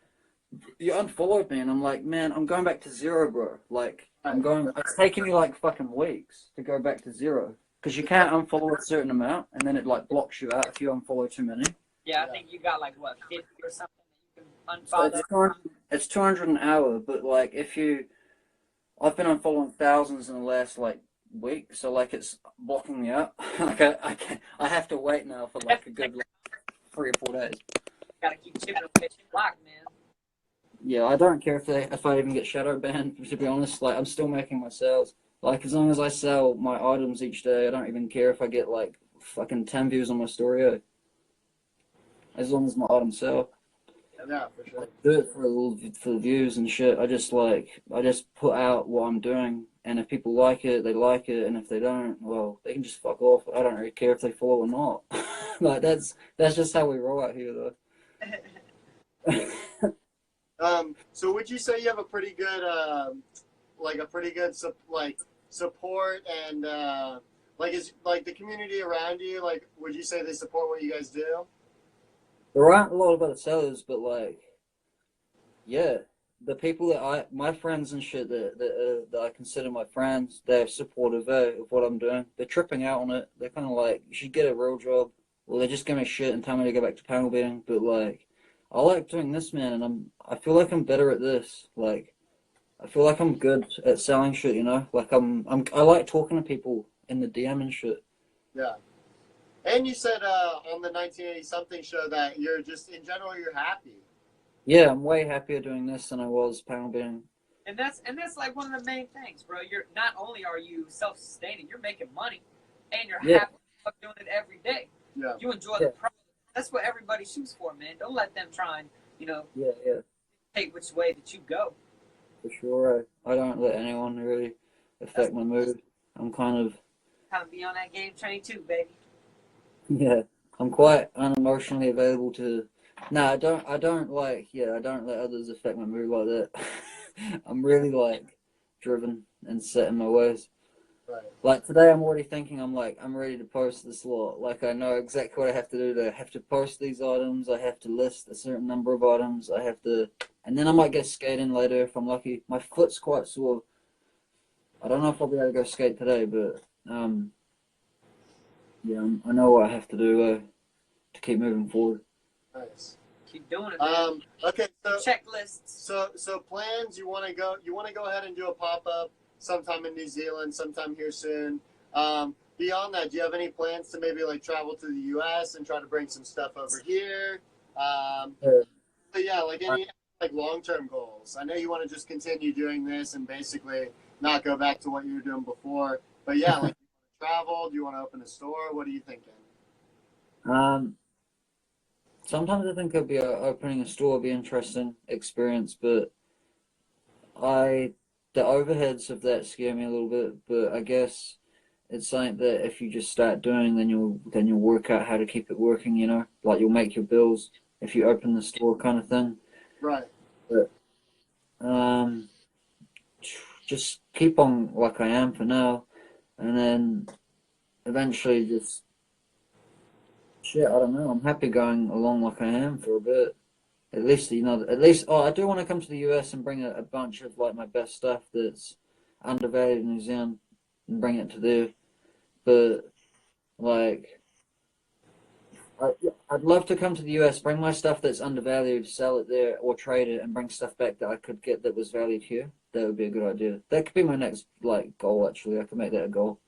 you unfollowed me, and I'm like, man, I'm going back to zero, bro. Like, it's taking me like fucking weeks to go back to zero, because you can't unfollow a certain amount, and then it like blocks you out if you unfollow too many. Yeah, I think you got like what 50 or something that you can So unfollow. it's 200 an hour, but like I've been unfollowing thousands in the last like week, so like it's blocking me out. Like I have to wait now for like a good like, 3 or 4 days. Gotta keep chipping the block, man. Yeah, I don't care if I even get shadow banned, to be honest. Like, I'm still making my sales. Like, as long as I sell my items each day, I don't even care if I get, like, fucking 10 views on my story. As long as my items sell. Yeah, for sure. I do it for the views and shit. I just put out what I'm doing. And if people like it, they like it. And if they don't, well, they can just fuck off. I don't really care if they follow or not. Like, that's just how we roll out here, though. So would you say you have a pretty good, support and is like the community around you? Like, would you say they support what you guys do? There aren't a lot of other sellers, but like, yeah, the people my friends and shit that I consider my friends, they're supportive of what I'm doing. They're tripping out on it. They're kind of like, you should get a real job. Well, they just give me shit and tell me to go back to panel beating. But like, I like doing this, man, and I feel like I'm better at this. Like, I feel like I'm good at selling shit, you know? Like I like talking to people in the DM and shit. Yeah. And you said on the 1980 something show that you're just in general you're happy. Yeah, I'm way happier doing this than I was panel beating. And that's like one of the main things, bro. You're not only are you self-sustaining, you're making money, and you're happy doing it every day. Yeah. You enjoy the process. That's what everybody shoots for, man. Don't let them try and take which way that you go. For sure, I don't let anyone really affect my mood. I'm kind of be on that game train too, baby. Yeah, I'm quite unemotionally available to. No, I don't like. Yeah, I don't let others affect my mood like that. I'm really like driven and set in my ways. Right. Like today, I'm already thinking. I'm ready to post this lot. Like I know exactly what I have to do. I have to post these items. I have to list a certain number of items. I have to, and then I might go skating later if I'm lucky. My foot's quite sore. I don't know if I'll be able to go skate today, but yeah, I know what I have to do to keep moving forward. Nice. Keep doing it, man. Okay, so checklists. So plans. You want to go ahead and do a pop up sometime in New Zealand, sometime here soon. Beyond that, do you have any plans to maybe like travel to the U.S. and try to bring some stuff over here? But yeah, like any like long term goals. I know you want to just continue doing this and basically not go back to what you were doing before. But yeah, like do you want to travel? Do you want to open a store? What are you thinking? Sometimes I think opening a store would be an interesting experience, but the overheads of that scare me a little bit. But I guess it's something that if you just start doing, then you'll work out how to keep it working. You know, like you'll make your bills if you open the store, kind of thing. Right. But just keep on like I am for now, and then eventually just. Shit, I don't know. I'm happy going along like I am for a bit. At least, I do want to come to the US and bring a bunch of like my best stuff that's undervalued in New Zealand and bring it to there. but like I'd love to come to the US, bring my stuff that's undervalued, sell it there, or trade it, and bring stuff back that I could get that was valued here. That would be a good idea. That could be my next like goal. Actually, I could make that a goal.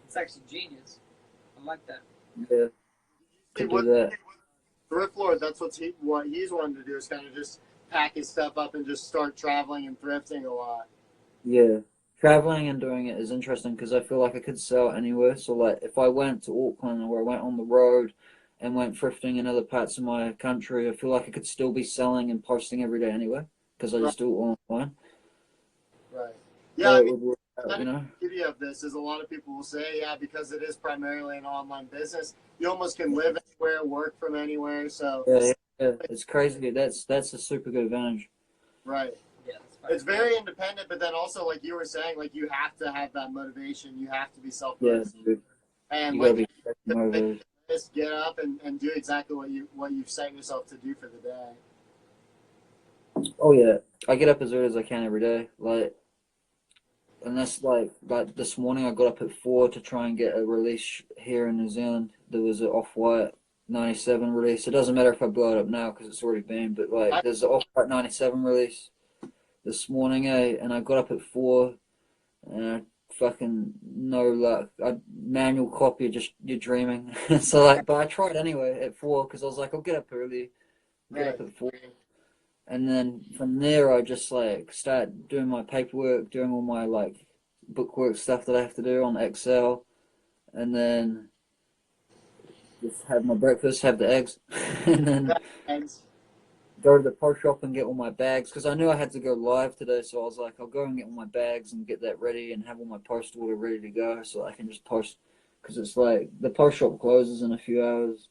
It's actually genius. I like that. Yeah, could do that. Thrift Lord, that's what he's wanting to do is kind of just pack his stuff up and just start traveling and thrifting a lot. Yeah, traveling and doing it is interesting because I feel like I could sell anywhere. So like if I went to Auckland or I went on the road and went thrifting in other parts of my country, I feel like I could still be selling and posting every day anyway because I just do it all online. Right. So Yeah, I it mean, would work out, you know? the beauty of this is a lot of people will say, yeah, because it is primarily an online business, you almost can live anywhere, work from anywhere. So, Yeah, it's crazy. That's a super good advantage. right. Yeah, It's very independent, but then also, like you were saying, like you have to have that motivation. You have to be Yeah, self-motivated. dude. And You gotta like, be motivated. just get up and do exactly what you've set yourself to do for the day. Oh yeah, I get up as early as I can every day. Like, and that's like this morning I got up at 4 to try and get a release here in New Zealand. There was an Off-White 97 release. It doesn't matter if I blow it up now because it's already been. But like, there's an Off-White 97 release this morning, and I got up at 4, and I fucking no luck. I manual copy, just you're dreaming. So like, but I tried anyway at 4 because I was like, I'll get up early, get up at 4. And then from there, I just like start doing my paperwork, doing all my like bookwork stuff that I have to do on Excel, and then just have my breakfast, have the eggs, and then Eggs. go to the post shop and get all my bags because I knew I had to go live today. So I was like, I'll go and get all my bags and get that ready and have all my post order ready to go so I can just post because it's like the post shop closes in a few hours.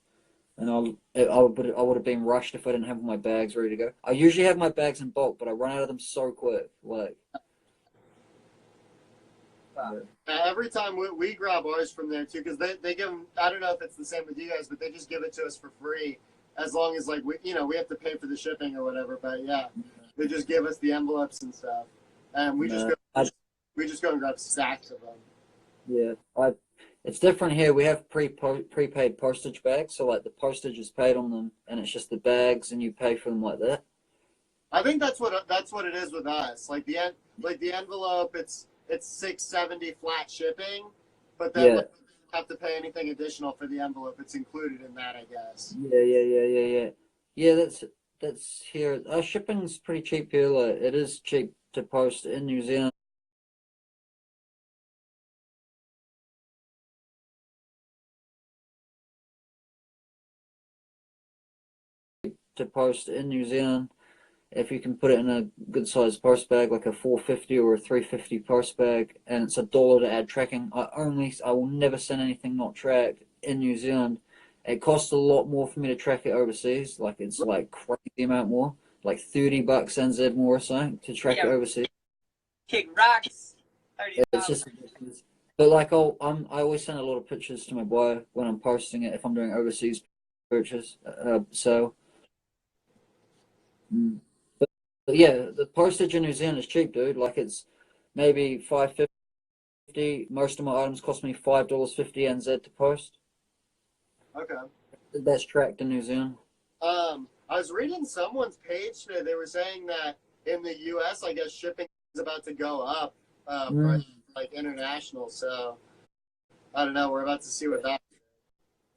And I would have been rushed if I didn't have my bags ready to go. I usually have my bags in bulk, but I run out of them so quick. Like, Every time we grab ours from there too, because they give them. I don't know if it's the same with you guys, but they just give it to us for free, as long as like we have to pay for the shipping or whatever. But yeah, they just give us the envelopes and stuff, and we just go and grab stacks of them. Yeah, it's different here. We have prepaid postage bags, so like the postage is paid on them, and it's just the bags, and you pay for them like that. I think that's what it is with us. Like the envelope, it's $6.70 flat shipping, but then like, you don't have to pay anything additional for the envelope. It's included in that, I guess. Yeah. Yeah, that's here. Our shipping's pretty cheap here. Like it is cheap to post in New Zealand. To post in New Zealand, if you can put it in a good sized post bag, like a 450 or a 350 post bag, and it's $1 to add tracking. I will never send anything not tracked in New Zealand. It costs a lot more for me to track it overseas. Like it's like crazy amount more, like $30 NZ more or something to track it overseas. Kick rocks. It's just, but like I always send a lot of pictures to my boy when I'm posting it if I'm doing overseas purchase. So. But yeah, the postage in New Zealand is cheap, dude. Like it's maybe $5.50. Most of my items cost me $5.50 NZ to post. Okay. That's tracked in New Zealand. I was reading someone's page today. They were saying that in the U.S., I guess shipping is about to go up, like international. So I don't know. We're about to see what that.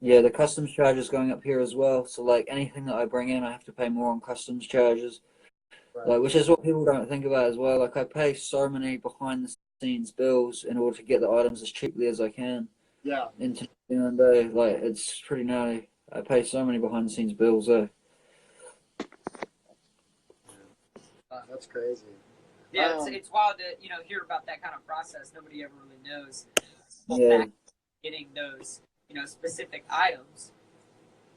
Yeah, the customs charge is going up here as well. So like anything that I bring in, I have to pay more on customs charges. Right. Like, which is what people don't think about as well. Like I pay so many behind the scenes bills in order to get the items as cheaply as I can. Yeah. Into New Zealand day. Like it's pretty gnarly. I pay so many behind the scenes bills though. That's crazy. Yeah, it's wild to hear about that kind of process. Nobody ever really knows. Yeah. Getting those specific items.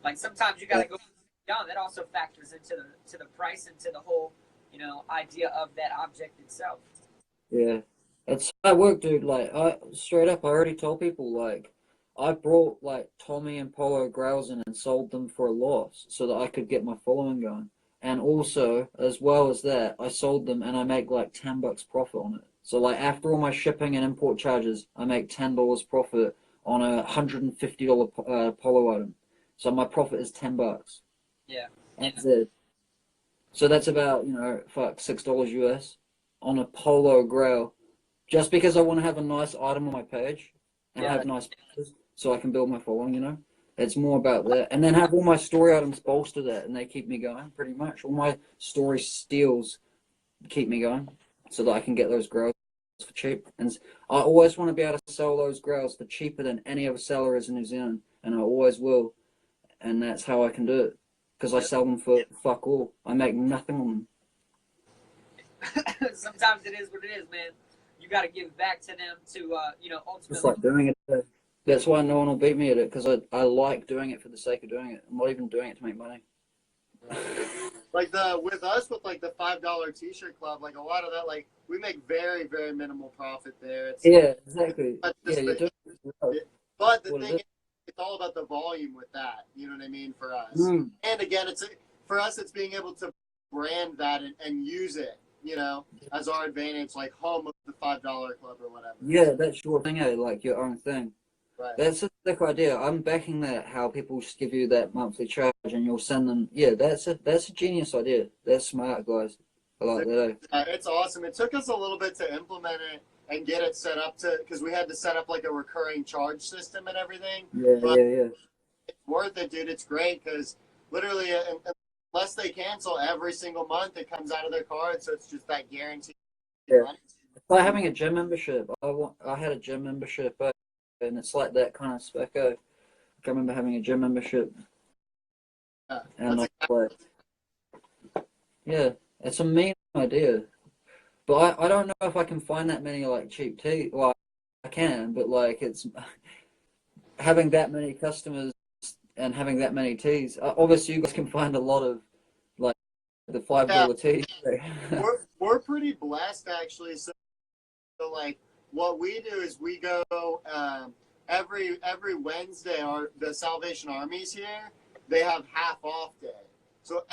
Like sometimes you got to go down. That also factors into the price and to the whole idea of that object itself. Yeah, it's hard work, dude. Like I straight up, I already told people like I brought like Tommy and Polo Grails in and sold them for a loss so that I could get my following going. And also, as well as that, I sold them and I make like $10 profit on it. So like after all my shipping and import charges, I make $10 profit on a $150 polo item. So my profit is $10. Yeah. NZ. So that's about, $6 US on a polo grail. Just because I want to have a nice item on my page and Yeah. have nice pictures so I can build my following. It's more about that. And then have all my story items bolster that and they keep me going pretty much. All my story steals keep me going so that I can get those grails for cheap. And I always want to be able to sell those grails for cheaper than any other seller is in New Zealand. And I always will. And that's how I can do it. Because I sell them for fuck all. I make nothing on them. Sometimes it is what it is, man. You got to give back to them to, ultimately. Just like doing it. That's why no one will beat me at it, because I like doing it for the sake of doing it. I'm not even doing it to make money. Like with like the $5 T-shirt club, like a lot of that, like we make very, very minimal profit there. It's Exactly. just You're doing it. but the thing is, it's all about the volume with that. You know what I mean? For us, and again, for us, it's being able to brand that and use it, as our advantage, like home of the $5 club or whatever. Yeah, that's your thing, like your own thing. Right. That's a sick idea. I'm backing that. How people just give you that monthly charge and you'll send them. Yeah, that's a genius idea. That's smart, guys. I like that. It's awesome. It took us a little bit to implement it and get it set up because we had to set up like a recurring charge system and everything. Yeah. It's worth it, dude. It's great because literally, unless they cancel every single month, it comes out of their card, so it's just that guaranteed money. It's like having a gym membership. I had a gym membership, and it's like that kind of spec. I remember having a gym membership, and it's a mean idea, but I don't know if I can find that many like cheap tees. Well, I can, but like it's having that many customers and having that many tees. Obviously, you guys can find a lot of like the $5 tees. We're pretty blessed actually. So like what we do is we go every Wednesday. The Salvation Army's here. They have half off day. So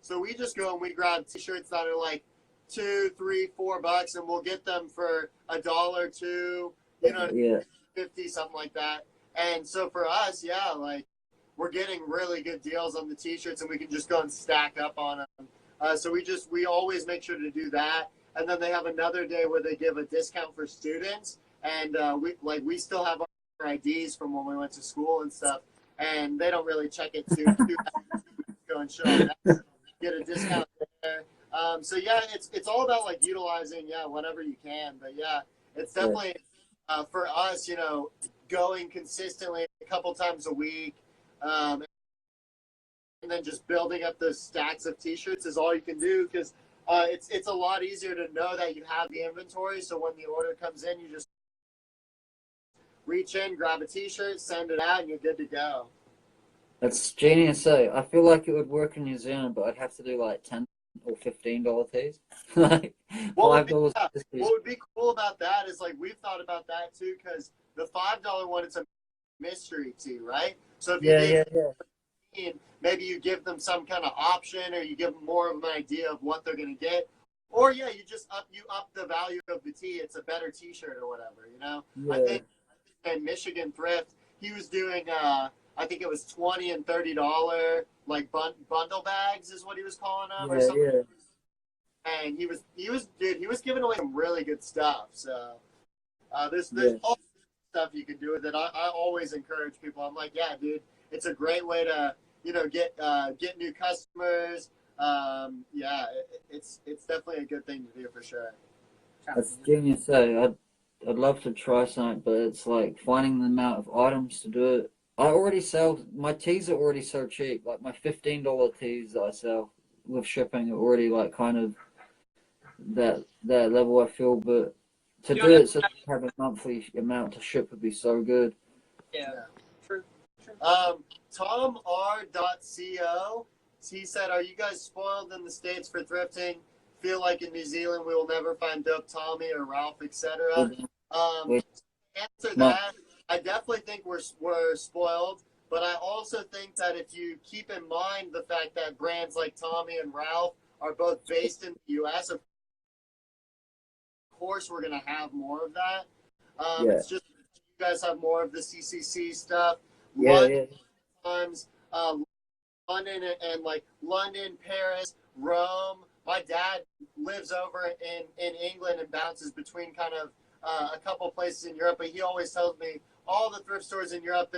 So we just go and we grab T-shirts that are like $2, $3, $4, and we'll get them for $1, $2, 50, something like that. And so for us, like we're getting really good deals on the T-shirts, and we can just go and stack up on them. So we always make sure to do that. And then they have another day where they give a discount for students, and we still have our IDs from when we went to school and stuff, and they don't really check it too go and show them that. Get a discount there. So it's all about like utilizing whatever you can. But it's definitely for us, going consistently a couple times a week, and then just building up those stacks of T-shirts is all you can do because it's a lot easier to know that you have the inventory. So when the order comes in, you just reach in, grab a T-shirt, send it out, and you're good to go. That's genius. I feel like it would work in New Zealand, but I'd have to do like $10 or $15 tees. Like $5. What would be cool about that is like we've thought about that too, because the $5 one, it's a mystery tee, right? So if you maybe you give them some kind of option, or you give them more of an idea of what they're going to get, or you just up the value of the tee. It's a better T-shirt or whatever, I think in Michigan Thrift, he was doing I think it was $20 and $30 like bundle bags is what he was calling them or something. Yeah. And he was giving away some really good stuff. So there's all stuff you can do with it. I always encourage people. I'm like, yeah, dude, it's a great way to get new customers. It's definitely a good thing to do for sure. That's genius. I'd love to try something, but it's like finding the amount of items to do it. I already sell, my tees are already so cheap. Like my $15 tees that I sell with shipping are already like kind of that level, I feel. But to do it, so to have a monthly amount to ship would be so good. Yeah. True. Tom R.co, he said, "Are you guys spoiled in the States for thrifting? Feel like in New Zealand we will never find Dope Tommy or Ralph, etc." Answer that. I definitely think we're spoiled, but I also think that if you keep in mind the fact that brands like Tommy and Ralph are both based in the U.S., of course, we're gonna have more of that. Yeah. It's just you guys have more of the CCC stuff. Yeah, London yeah. times, London and like London, Paris, Rome. My dad lives over in England and bounces between kind of a couple places in Europe, but he always tells me all the thrift stores in Europe,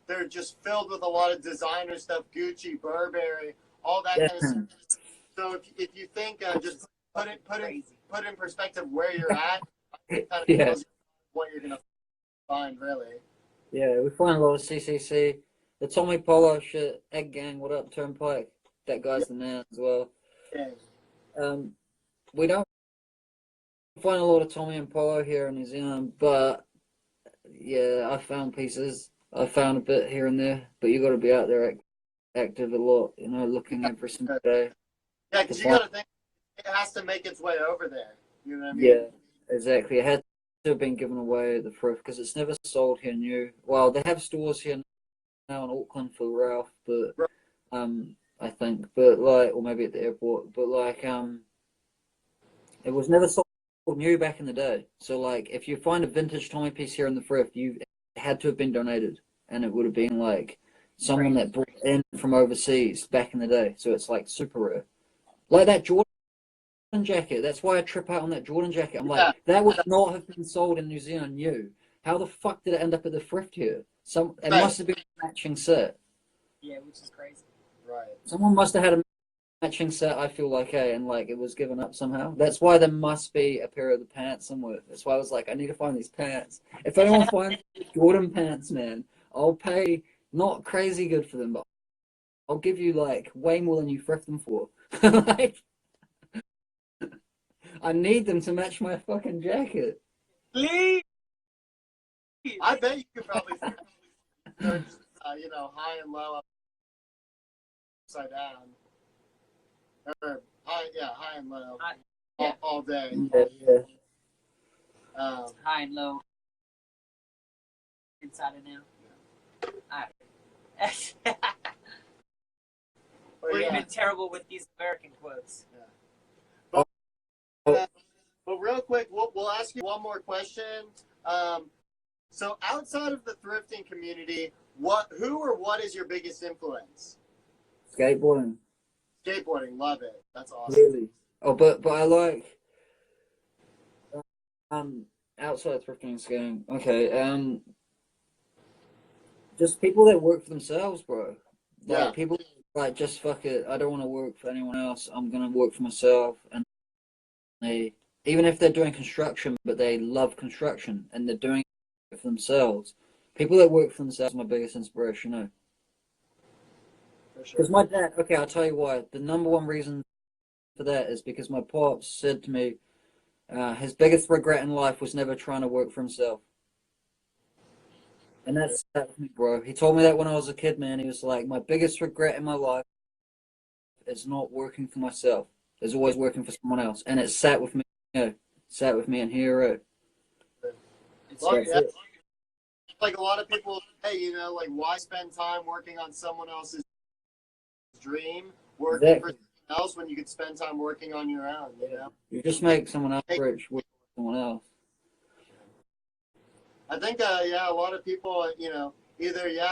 they're just filled with a lot of designer stuff, Gucci, Burberry, all that Yeah. kind of stuff. So if you think just put in perspective where you're at, it kind of Yeah. tells you what you're gonna find really. Yeah, we find a lot of CCC. The Tommy Polo shit, Egg Gang, what up, Turnpike? That guy's the man as well. Yeah. We don't find a lot of Tommy and Polo here in New Zealand, but yeah, I found pieces. I found a bit here and there, but you got to be out there active a lot, you know, looking every single day. Yeah, because you got to think it has to make its way over there. You know what I mean? Yeah, exactly. It had to have been given away at the thrift because it's never sold here new. Well, they have stores here now in Auckland for Ralph, but I think, but like, or maybe at the airport, but like, it was never sold new back in the day. So like, if you find a vintage Tommy piece here in the thrift, it had to have been donated, and it would have been like someone that brought in from overseas back in the day. So it's like super rare, like that Jordan jacket. That's why I trip out on that Jordan jacket. I'm like, that would not have been sold in New Zealand new. How the fuck did it end up at the thrift here? It must have been a matching set. Yeah, which is crazy. Right. Someone must have had a matching set, I feel like, and like it was given up somehow. That's why there must be a pair of the pants somewhere. That's why I was like, I need to find these pants. If anyone finds Jordan pants, man, I'll pay not crazy good for them, but I'll give you like way more than you thrift them for. Like, I need them to match my fucking jacket. Please. I bet you could probably start, high and low, upside down. Or high and low, all day. Yeah. High and low. Inside and out. All right. We're even terrible with these American quotes. Yeah. But real quick, we'll ask you one more question. So outside of the thrifting community, who or what is your biggest influence? Skateboarding. Skateboarding, love it. That's awesome. Really? Oh, but I like outside thrifting and skating. Okay, just people that work for themselves, bro. Like people like just fuck it. I don't want to work for anyone else. I'm gonna work for myself, and they even if they're doing construction, but they love construction and they're doing it for themselves. People that work for themselves are my biggest inspiration. You know. Because my dad, okay, I'll tell you why. The number one reason for that is because my pops said to me, his biggest regret in life was never trying to work for himself. And that's that with me, bro. He told me that when I was a kid, man. He was like, my biggest regret in my life is not working for myself. Is always working for someone else. And it sat with me, sat with me and here. Like a lot of people say, like why spend time working on someone else's dream, working for someone else when you could spend time working on your own, You just make someone else rich with someone else. I think, a lot of people, either,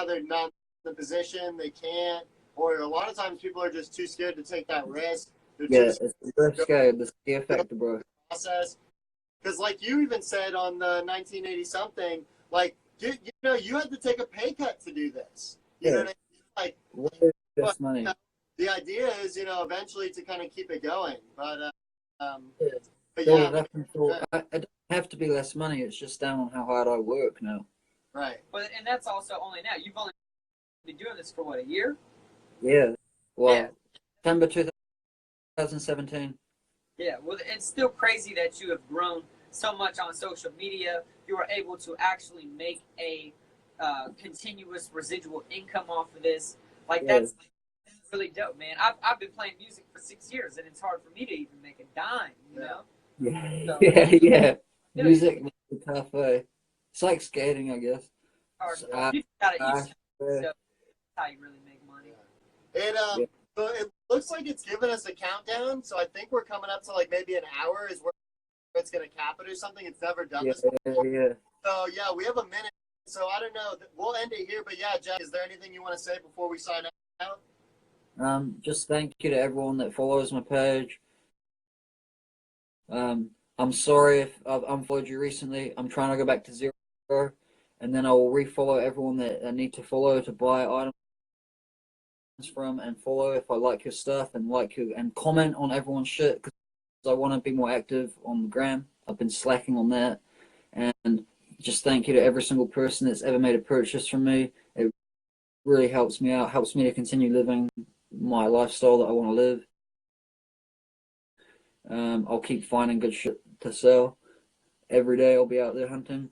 they're not in the position, they can't, or a lot of times people are just too scared to take that risk. It's the scared, the scare factor, bro. Process. Because like you even said on the 1980 something, like, you had to take a pay cut to do this. You know what I mean? Like, money. The idea is, eventually to kind of keep it going. But it doesn't have to be less money. It's just down on how hard I work now. Right. But and that's also only now. You've only been doing this for what, a year? Yeah. Well, September 2017. Yeah. Well, it's still crazy that you have grown so much on social media. You are able to actually make a continuous residual income off of this. Like that's really dope, man. I've been playing music for 6 years, and it's hard for me to even make a dime. You know? Yeah. Yeah. Music is a tough way. It's like skating, I guess. You gotta use so that's how you really make money. So it looks like it's giving us a countdown. So I think we're coming up to like maybe an hour is where it's going to cap it or something. It's never done Yeah, this before. yeah. So, yeah, we have a minute. So, I don't know. We'll end it here. But, yeah, Jack, is there anything you want to say before we sign out? Just thank you to everyone that follows my page. I'm sorry if I've unfollowed you recently. I'm trying to go back to 0, and then I will refollow everyone that I need to follow to buy items from, and follow if I like your stuff, and and comment on everyone's shit, because I want to be more active on the gram. I've been slacking on that. And just thank you to every single person that's ever made a purchase from me. It really helps me out, helps me to continue living my lifestyle that I want to live. I'll keep finding good shit to sell. Every day I'll be out there hunting.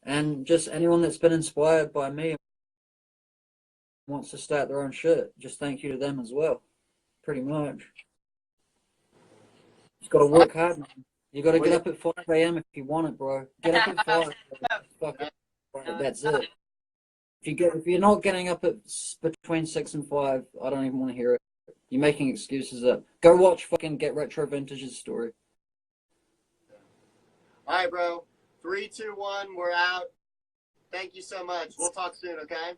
And just anyone that's been inspired by me and wants to start their own shit, just thank you to them as well. Pretty much. Just got to work hard, man. You got to get up at 5 a.m. if you want it, bro. Get up at 5. Fuck it. That's it. If you're not getting up at between 6 and 5, I don't even want to hear it. You're making excuses up. Go watch fucking Get Retro Vintage's story. All right, bro. 3, 2, 1. We're out. Thank you so much. We'll talk soon, okay?